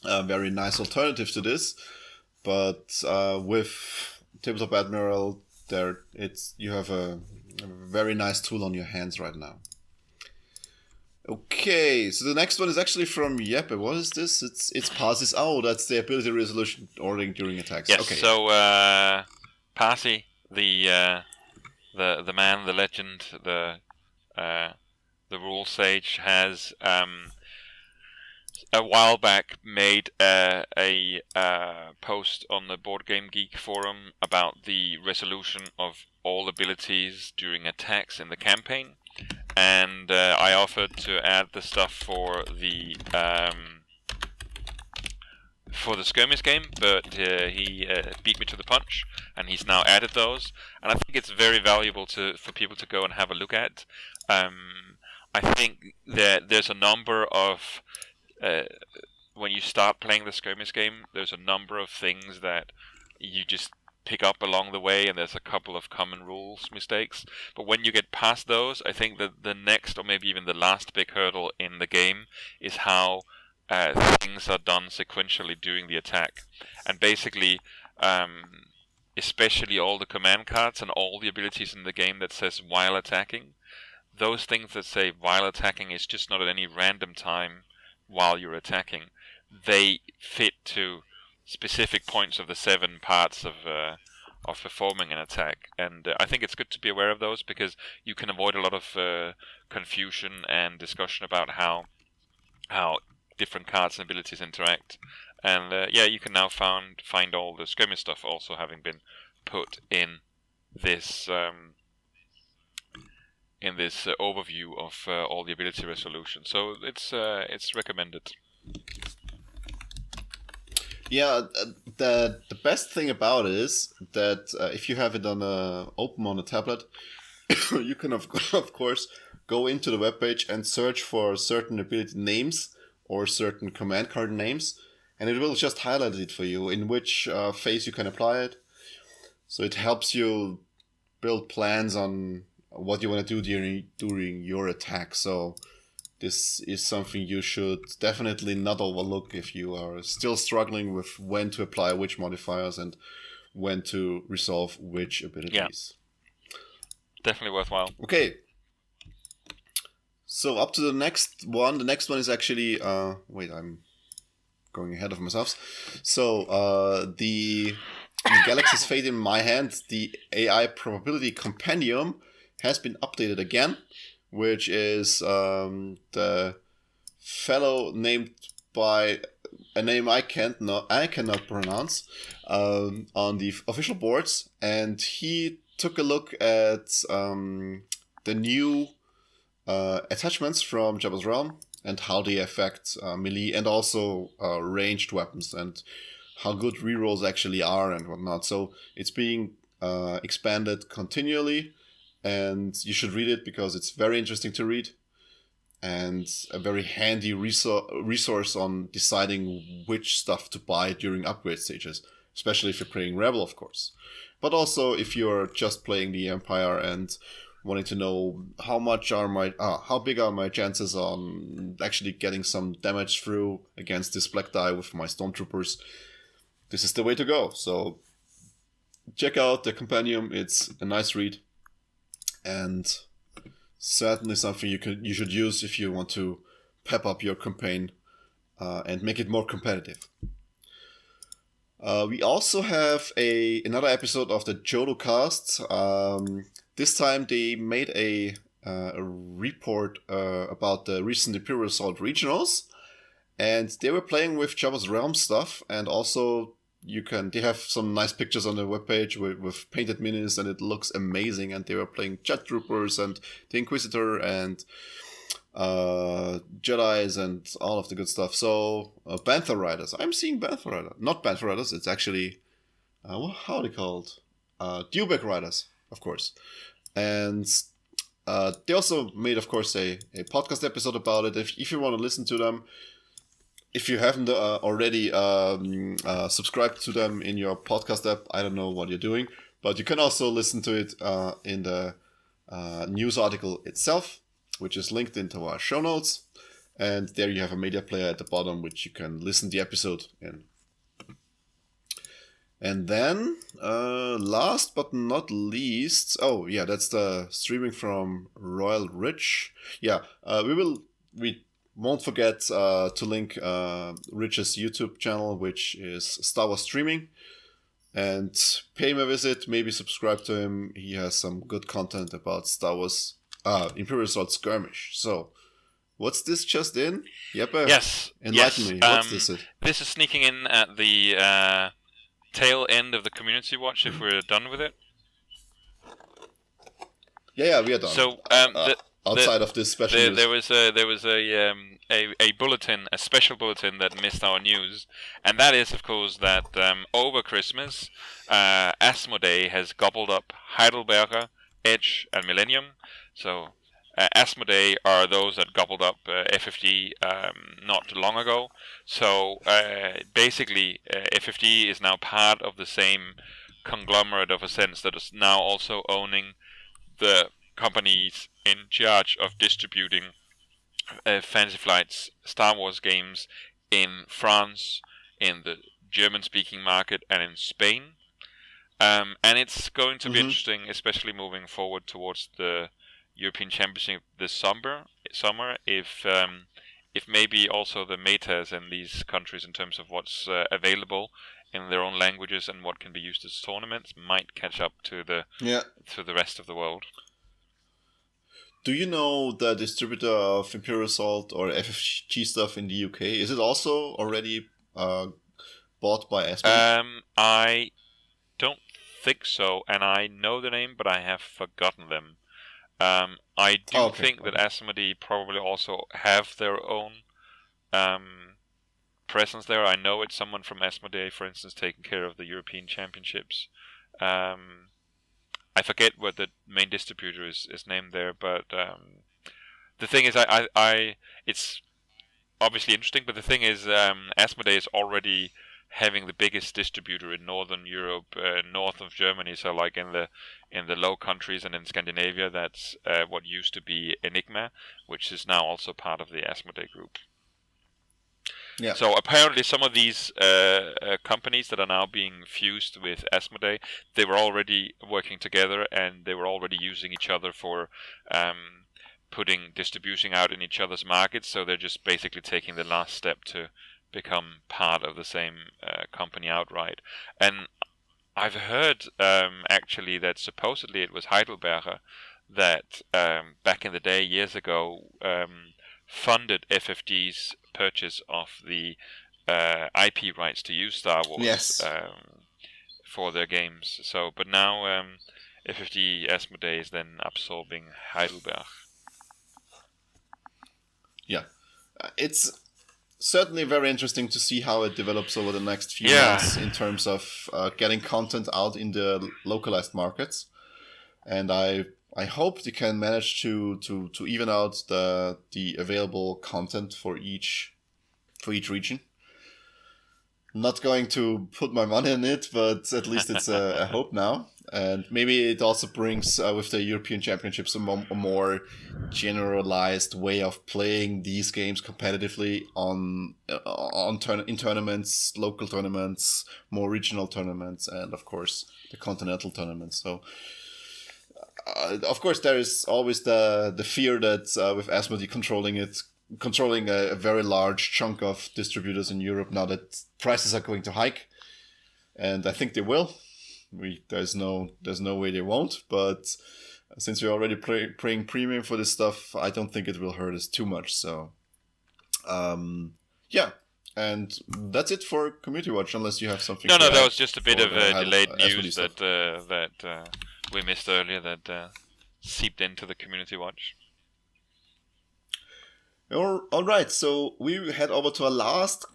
a very nice alternative to this. But with Tabletop Admiral, you have a very nice tool on your hands right now. Okay, so the next one is actually from Jeppe. What is this? It's passes. Oh, that's the ability resolution ordering during attacks. Yes. Okay. So Pasi, the man, the legend, the rule sage, has a while back made a post on the Board Game Geek forum about the resolution of all abilities during attacks in the campaign, and I offered to add the stuff for the skirmish game, but he beat me to the punch, and he's now added those, and I think it's very valuable for people to go and have a look at. I think that there's a number of when you start playing the skirmish game, there's a number of things that you just pick up along the way, and there's a couple of common rules mistakes. But when you get past those, I think that the next, or maybe even the last big hurdle in the game is how things are done sequentially during the attack. And basically, especially all the command cards and all the abilities in the game that says while attacking, those things that say while attacking is just not at any random time while you're attacking. They fit to specific points of the 7 parts of performing an attack, and I think it's good to be aware of those, because you can avoid a lot of confusion and discussion about how different cards and abilities interact. And you can now find all the skirmish stuff also having been put in this overview of all the ability resolution. So it's recommended. Yeah, the best thing about it is that if you have it open on a tablet, you can of course go into the webpage and search for certain ability names or certain command card names, and it will just highlight it for you in which phase you can apply it. So it helps you build plans on what you want to do during your attack. So this is something you should definitely not overlook if you are still struggling with when to apply which modifiers and when to resolve which abilities. Yeah. Definitely worthwhile. Okay. So up to the next one. The next one is actually wait, I'm going ahead of myself. So the Galaxy's Fate in My Hand, the AI Probability Compendium, has been updated again, which is the fellow named by a name I cannot pronounce on the official boards, and he took a look at the new attachments from Jabba's Realm and how they affect melee and also ranged weapons and how good rerolls actually are and whatnot. So it's being expanded continually, and you should read it because it's very interesting to read and a very handy resource on deciding which stuff to buy during upgrade stages, especially if you're playing Rebel, of course. But also if you're just playing the Empire and wanting to know how big are my chances on actually getting some damage through against this black die with my Stormtroopers, this is the way to go. So check out the Compendium. It's a nice read and certainly something you should use if you want to pep up your campaign and make it more competitive. We also have another episode of the Jodo Cast. This time they made a report about the recent Imperial Assault regionals, and they were playing with Jabba's Realm stuff, and also they have some nice pictures on the webpage with painted minis, and it looks amazing. And they were playing Jet Troopers and the Inquisitor and Jedis and all of the good stuff. So Bantha Riders. I'm seeing Bantha Riders. Not Bantha Riders. It's actually how are they called? Dewback Riders, of course. And they also made, of course, a podcast episode about it. If you want to listen to them. If you haven't already subscribed to them in your podcast app, I don't know what you're doing, but you can also listen to it in the news article itself, which is linked into our show notes. And there you have a media player at the bottom, which you can listen to the episode in. And then, last but not least, that's the streaming from Royal Ridge. Yeah, we won't forget to link Rich's YouTube channel, which is Star Wars Streaming. And pay him a visit, maybe subscribe to him. He has some good content about Star Wars Imperial Assault Skirmish. So, what's this just in? Jeppe, yes. Enlighten me. What's this? This is sneaking in at the tail end of the community watch if we're done with it. Yeah, we are done. So, outside of this special news. There was a bulletin, a special bulletin that missed our news, and that is, of course, that over Christmas, Asmodee has gobbled up Heidelberger, Edge, and Millennium. So Asmodee are those that gobbled up FFG not too long ago. So basically, FFG is now part of the same conglomerate of a sense that is now also owning the companies in charge of distributing Fantasy Flight's Star Wars games in France, in the German-speaking market, and in Spain. And it's going to be interesting, especially moving forward towards the European Championship this summer, if maybe also the metas in these countries in terms of what's available in their own languages and what can be used as tournaments might catch up to the rest of the world. Do you know the distributor of Imperial Assault or FFG stuff in the UK? Is it also already bought by Asmodee? I don't think so, and I know the name, but I have forgotten them. I do think that Asmodee probably also have their own presence there. I know it's someone from Asmodee, for instance, taking care of the European Championships. I forget what the main distributor is named there, but the thing is, it's obviously interesting. But the thing is, Asmodee is already having the biggest distributor in Northern Europe, north of Germany. So, like in the Low Countries and in Scandinavia, that's what used to be Enigma, which is now also part of the Asmodee group. Yeah. So apparently some of these companies that are now being fused with Asmodee, they were already working together and they were already using each other for distributing out in each other's markets. So they're just basically taking the last step to become part of the same company outright. And I've heard actually that supposedly it was Heidelberger that back in the day, years ago, funded FFG's purchase of the IP rights to use Star Wars. Yes. For their games. So, but now FFG Asmodee is then absorbing Heidelberg. Yeah, it's certainly very interesting to see how it develops over the next few months in terms of getting content out in the localized markets, and I hope they can manage to even out the available content for each region. Not going to put my money on it, but at least it's a hope now. And maybe it also brings, with the European Championships, a more generalized way of playing these games competitively in tournaments, local tournaments, more regional tournaments, and of course the continental tournaments. So, of course, there is always the fear that with Asmodee controlling a very large chunk of distributors in Europe now that prices are going to hike, and I think they will. There's no way they won't, but since we're already paying premium for this stuff, I don't think it will hurt us too much. So, yeah, and that's it for Community Watch, unless you have something. No, that was just a bit of delayed news that we missed earlier that seeped into the Community Watch. All right, so we head over to our last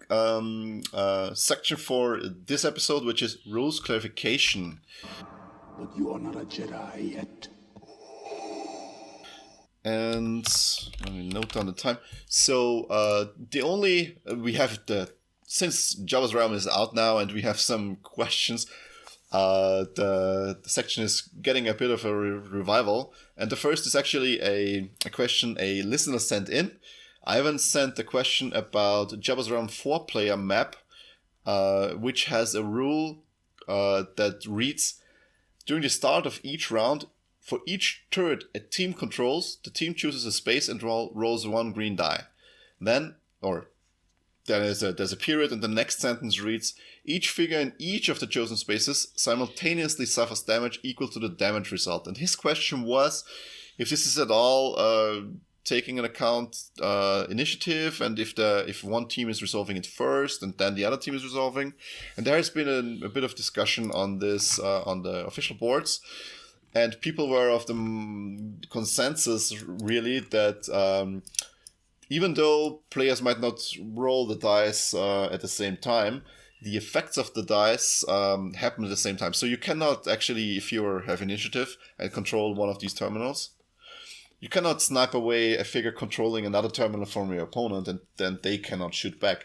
section for this episode, which is rules clarification. But you are not a Jedi yet. And let me note down the time. So since Jabba's Realm is out now, and we have some questions. The section is getting a bit of a revival, and the first is actually a question a listener sent in. Ivan sent a question about Jabba's Realm 4-player map, which has a rule that reads, during the start of each round, for each turret a team controls, the team chooses a space and rolls one green die. Then there's a period, and the next sentence reads, each figure in each of the chosen spaces simultaneously suffers damage equal to the damage result. And his question was if this is at all taking into account initiative, and if one team is resolving it first and then the other team is resolving. And there has been a bit of discussion on this on the official boards, and people were of the consensus really that even though players might not roll the dice at the same time, the effects of the dice happen at the same time. So you cannot actually, if you have initiative and control one of these terminals, you cannot snipe away a figure controlling another terminal from your opponent, and then they cannot shoot back.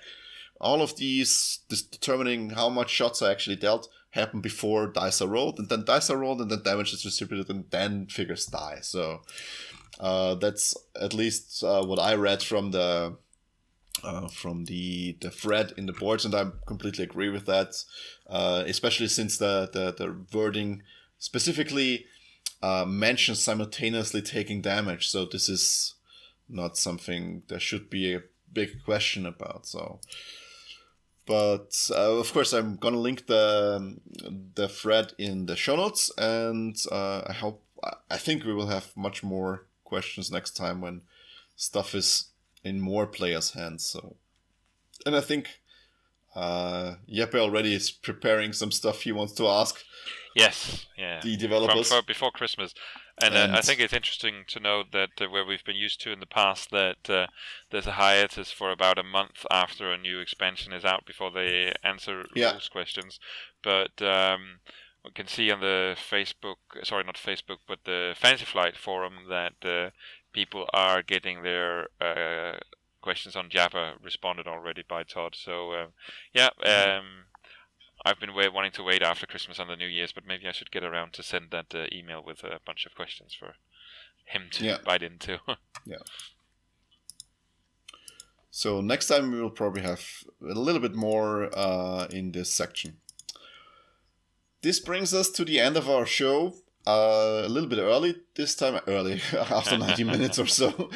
All of these, determining how much shots are actually dealt, happen before dice are rolled, and then dice are rolled, and then damage is distributed, and then figures die. So that's at least what I read from the thread in the boards, and I completely agree with that. Especially since the wording specifically mentions simultaneously taking damage, so this is not something there should be a big question about. So, but of course, I'm gonna link the thread in the show notes, and I think we will have much more questions next time when stuff is in more players' hands. So, and I think Jeppe already is preparing some stuff he wants to ask. Yes, yeah. The developers before Christmas, and I think it's interesting to note that where we've been used to in the past that there's a hiatus for about a month after a new expansion is out before they answer rules questions. But we can see on the the Fantasy Flight forum that people are getting their questions on Jabba responded already by Todd. So I've been wanting to wait after Christmas and the New Year's, but maybe I should get around to send that email with a bunch of questions for him to bite into. Yeah. So next time we will probably have a little bit more in this section. This brings us to the end of our show. a little bit early this time. Early, after 90 minutes or so.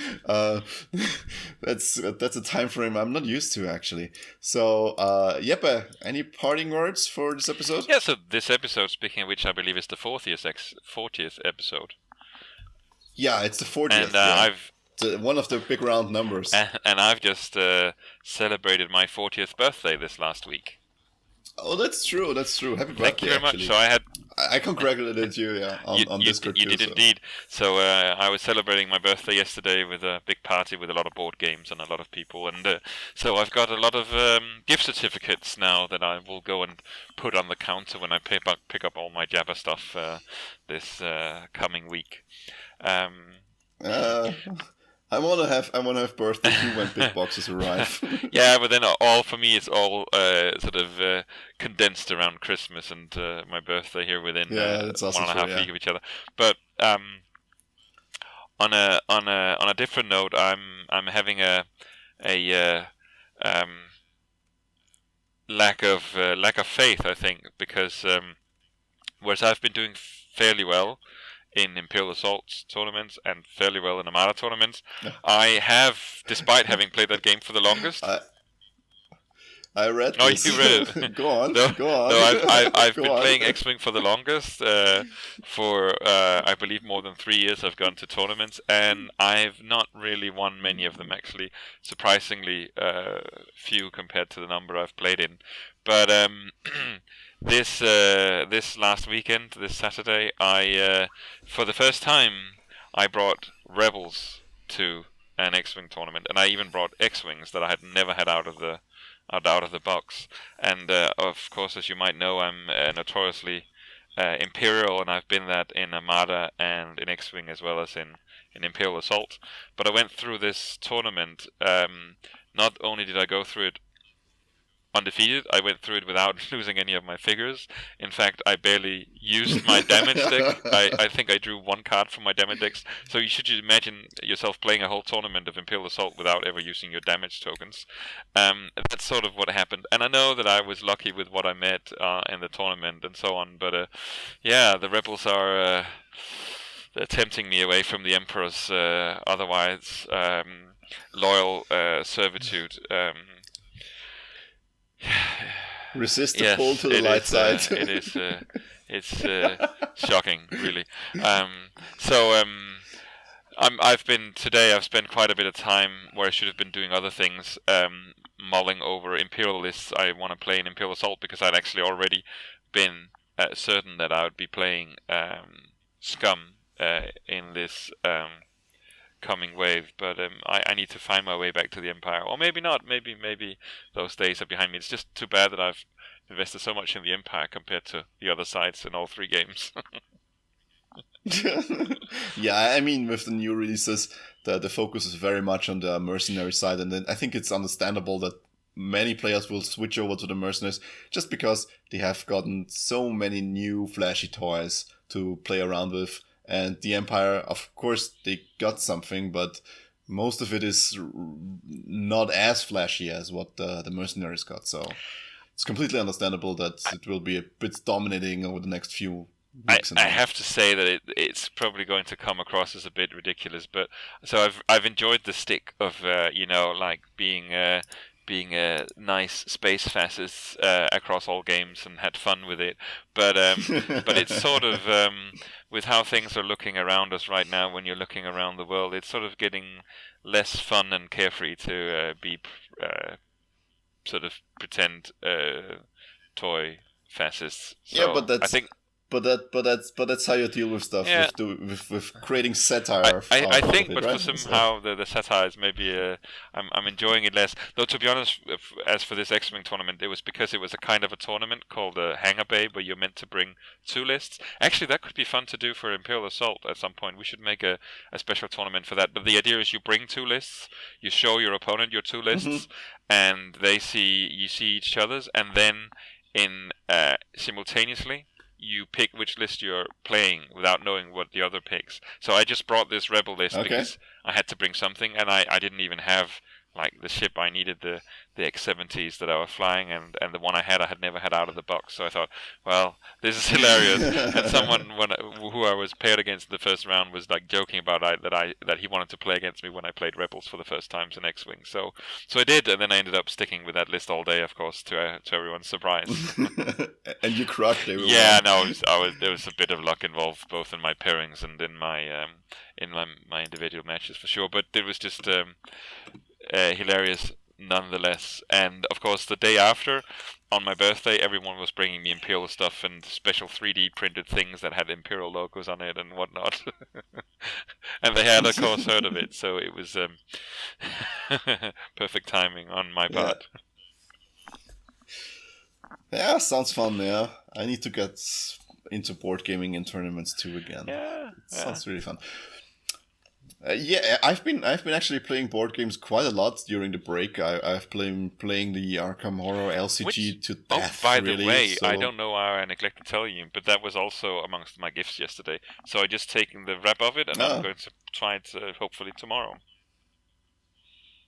That's a time frame I'm not used to, actually. So, Jeppe, any parting words for this episode? Yeah, so this episode, speaking of which, I believe is the 40th episode. Yeah, it's the 40th. And I've one of the big round numbers. And I've just celebrated my 40th birthday this last week. Oh, that's true. Happy birthday! Thank you very much. So I congratulated you, on Discord. You did indeed. So I was celebrating my birthday yesterday with a big party with a lot of board games and a lot of people, and so I've got a lot of gift certificates now that I will go and put on the counter when I pick up all my Jabba stuff this coming week. I wanna have birthday too when big boxes arrive. Yeah, but then for me it's all sort of condensed around Christmas and my birthday here within 1.5 weeks of each other. But on a different note, I'm having a lack of faith, I think, because whereas I've been doing fairly well in Imperial Assault tournaments and fairly well in Armada tournaments, I have, despite having played that game for the longest. I read this. Oh, you read it. Go on. No, I've Go been on. playing X-Wing for the longest. For I believe more than 3 years I've gone to tournaments, and I've not really won many of them, actually. Surprisingly few compared to the number I've played in. But this last weekend, this Saturday, I for the first time I brought Rebels to an X-Wing tournament, and I even brought X-Wings that I had never had out of the box. And of course, as you might know, I'm notoriously Imperial, and I've been that in Armada and in X-Wing as well as in Imperial Assault. But I went through this tournament. Not only did I go through it undefeated, I went through it without losing any of my figures. In fact, I barely used my damage deck. I think I drew one card from my damage decks. So you should imagine yourself playing a whole tournament of Imperial Assault without ever using your damage tokens. That's sort of what happened. And I know that I was lucky with what I met in the tournament and so on. But yeah, the Rebels are tempting me away from the Emperor's otherwise loyal servitude. Resist the pull to the light side. It is. It's shocking, really. I've spent quite a bit of time where I should have been doing other things, mulling over Imperial lists I want to play in Imperial Assault, because I'd actually already been certain that I would be playing Scum in this coming wave, but I need to find my way back to the Empire, or maybe not. Maybe those days are behind me. It's just too bad that I've invested so much in the Empire compared to the other sides in all 3 games. Yeah, I mean, with the new releases, the focus is very much on the mercenary side, and then I think it's understandable that many players will switch over to the mercenaries just because they have gotten so many new flashy toys to play around with. And the Empire, of course, they got something, but most of it is not as flashy as what the mercenaries got. So it's completely understandable that it will be a bit dominating over the next few weeks. I have to say that it's probably going to come across as a bit ridiculous, but so I've enjoyed the stick of like being nice space fascists across all games and had fun with it, but it's sort of with how things are looking around us right now, when you're looking around the world, it's sort of getting less fun and carefree to be sort of pretend toy fascists. So yeah, but that's, I think. But that's how you deal with stuff, yeah. with creating satire. I think, it, but right? somehow the satire is maybe I'm enjoying it less. Though to be honest, as for this X-Wing tournament, it was because it was a kind of a tournament called Hangar Bay, where you're meant to bring 2 lists. Actually, that could be fun to do for Imperial Assault at some point. We should make a special tournament for that. But the idea is you bring 2 lists, you show your opponent your 2 lists, and you see each other's, and then in simultaneously, you pick which list you're playing without knowing what the other picks. So I just brought this Rebel list because I had to bring something, and I didn't even have like the ship I needed the X-70s that I was flying, and the one I had never had out of the box. So I thought, well, this is hilarious. And someone who I was paired against in the first round was like joking about that he wanted to play against me when I played Rebels for the first times in X-wing. So I did, and then I ended up sticking with that list all day, of course, to everyone's surprise. And you crushed everyone. Yeah, no, there was a bit of luck involved, both in my pairings and in my individual matches for sure. But it was just hilarious nonetheless. And of course, the day after, on my birthday, everyone was bringing me Imperial stuff and special 3D printed things that had Imperial logos on it and whatnot. And they had, of course, heard of it, so it was perfect timing on my part. Yeah, sounds fun. Yeah, I need to get into board gaming and tournaments too again. Yeah, sounds really fun. Yeah, I've been actually playing board games quite a lot during the break. I've been playing the Arkham Horror LCG to death. Oh, by the way, so... I don't know how I neglected to tell you, but that was also amongst my gifts yesterday. So I just taken the wrap of it, and I'm going to try it hopefully tomorrow.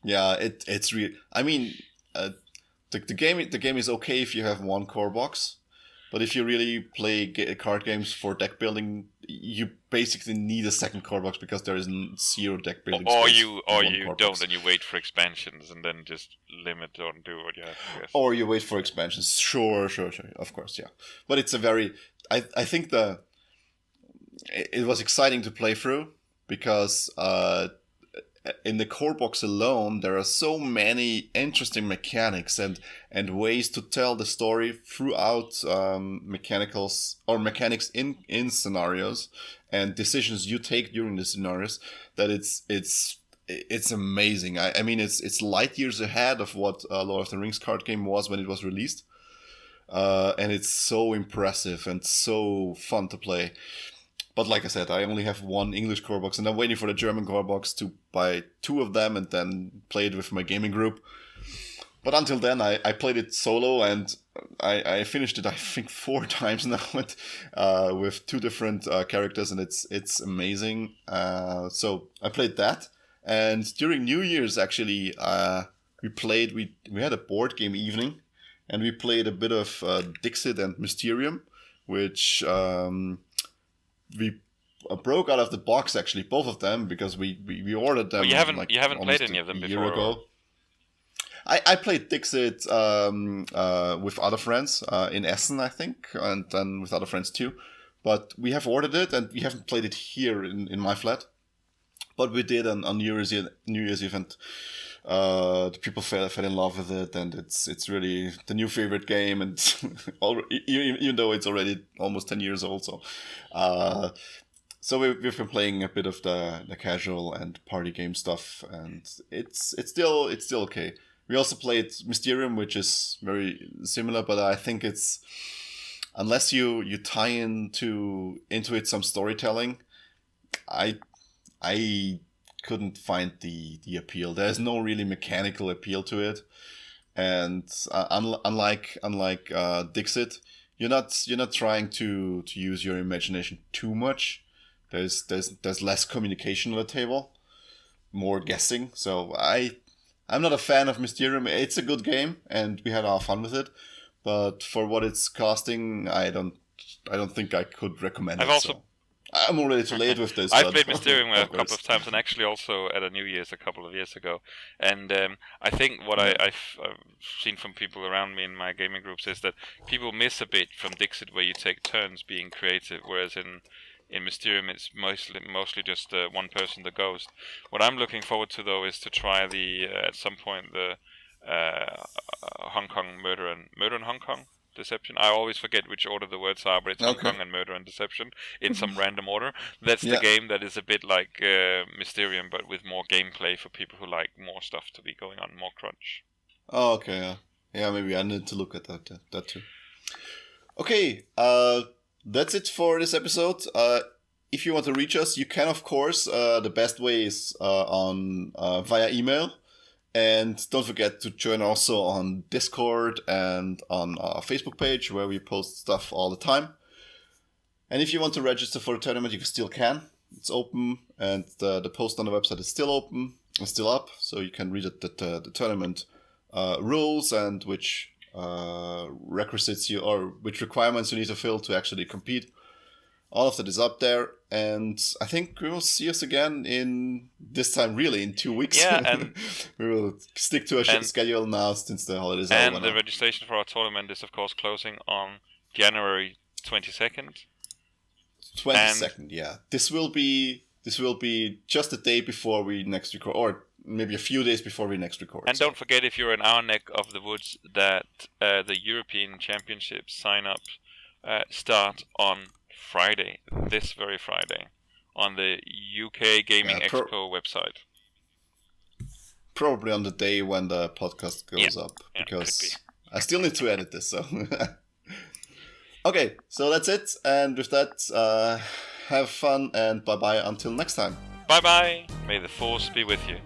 Yeah, it's real. I mean, the game is okay if you have one core box. But if you really play card games for deck building, you basically need a second core box because there is zero deck building. Or you don't, box. and you wait for expansions, and then just limit or do what you have to. Yes. Or you wait for expansions. Sure, of course, yeah. But it's a very, I think it was exciting to play through because in the core box alone, there are so many interesting mechanics and ways to tell the story throughout mechanics in scenarios and decisions you take during the scenarios that it's amazing. I mean, it's light years ahead of what Lord of the Rings card game was when it was released, and it's so impressive and so fun to play. But like I said, I only have one English core box, and I'm waiting for the German core box to buy 2 of them and then play it with my gaming group. But until then, I played it solo, and I finished it, I think, 4 times now with 2 different characters, and it's amazing. So I played that, and during New Year's, actually, we had a board game evening, and we played a bit of Dixit and Mysterium, which... we broke out of the box, actually, both of them, because we ordered them. Well, you haven't played any of them before. Year ago. I played Dixit with other friends in Essen, I think, and then with other friends too. But we have ordered it, and we haven't played it here in my flat. But we did on New Year's event. The people fell in love with it, and it's really the new favorite game, and even though it's already almost 10 years old, so we've been playing a bit of the casual and party game stuff, and it's still okay. We also played Mysterium, which is very similar, but I think it's, unless you tie into it some storytelling, I couldn't find the appeal. There's no really mechanical appeal to it, and unlike Dixit, you're not trying to use your imagination too much. There's less communication on the table, more guessing. So I'm not a fan of Mysterium. It's a good game, and we had our fun with it, but for what it's costing, I don't think I could recommend it. I'm already too late with this. I played Mysterium a couple of times, and actually also at a New Year's a couple of years ago. And I think what I've seen from people around me in my gaming groups is that people miss a bit from Dixit, where you take turns being creative, whereas in Mysterium it's mostly just one person, the ghost. What I'm looking forward to, though, is to try at some point the Hong Kong Murder in Hong Kong. Deception. I always forget which order the words are, but it's Hong Kong and Murder and Deception in some random order. That's the game that is a bit like Mysterium, but with more gameplay for people who like more stuff to be going on, more crunch. Oh, okay. Yeah, maybe I need to look at that too. Okay, that's it for this episode. If you want to reach us, you can, of course. The best way is via email. And don't forget to join also on Discord and on our Facebook page, where we post stuff all the time. And if you want to register for the tournament, you still can. It's open, and the post on the website is still open. is still up, so you can read the tournament rules and which requisites you or which requirements you need to fill to actually compete. All of that is up there, and I think we will see us again in 2 weeks. Yeah, and we will stick to a schedule now since the holidays are over. And the registration for our tournament is, of course, closing on January 22nd. 22nd, yeah. This will be just the day before we next record, or maybe a few days before we next record. And don't forget, if you're in our neck of the woods, that the European Championships sign-up start on Friday, this very Friday, on the UK Gaming Expo website. Probably on the day when the podcast goes up, because I still need to edit this, so... Okay, so that's it, and with that, have fun, and bye-bye until next time. Bye-bye! May the Force be with you.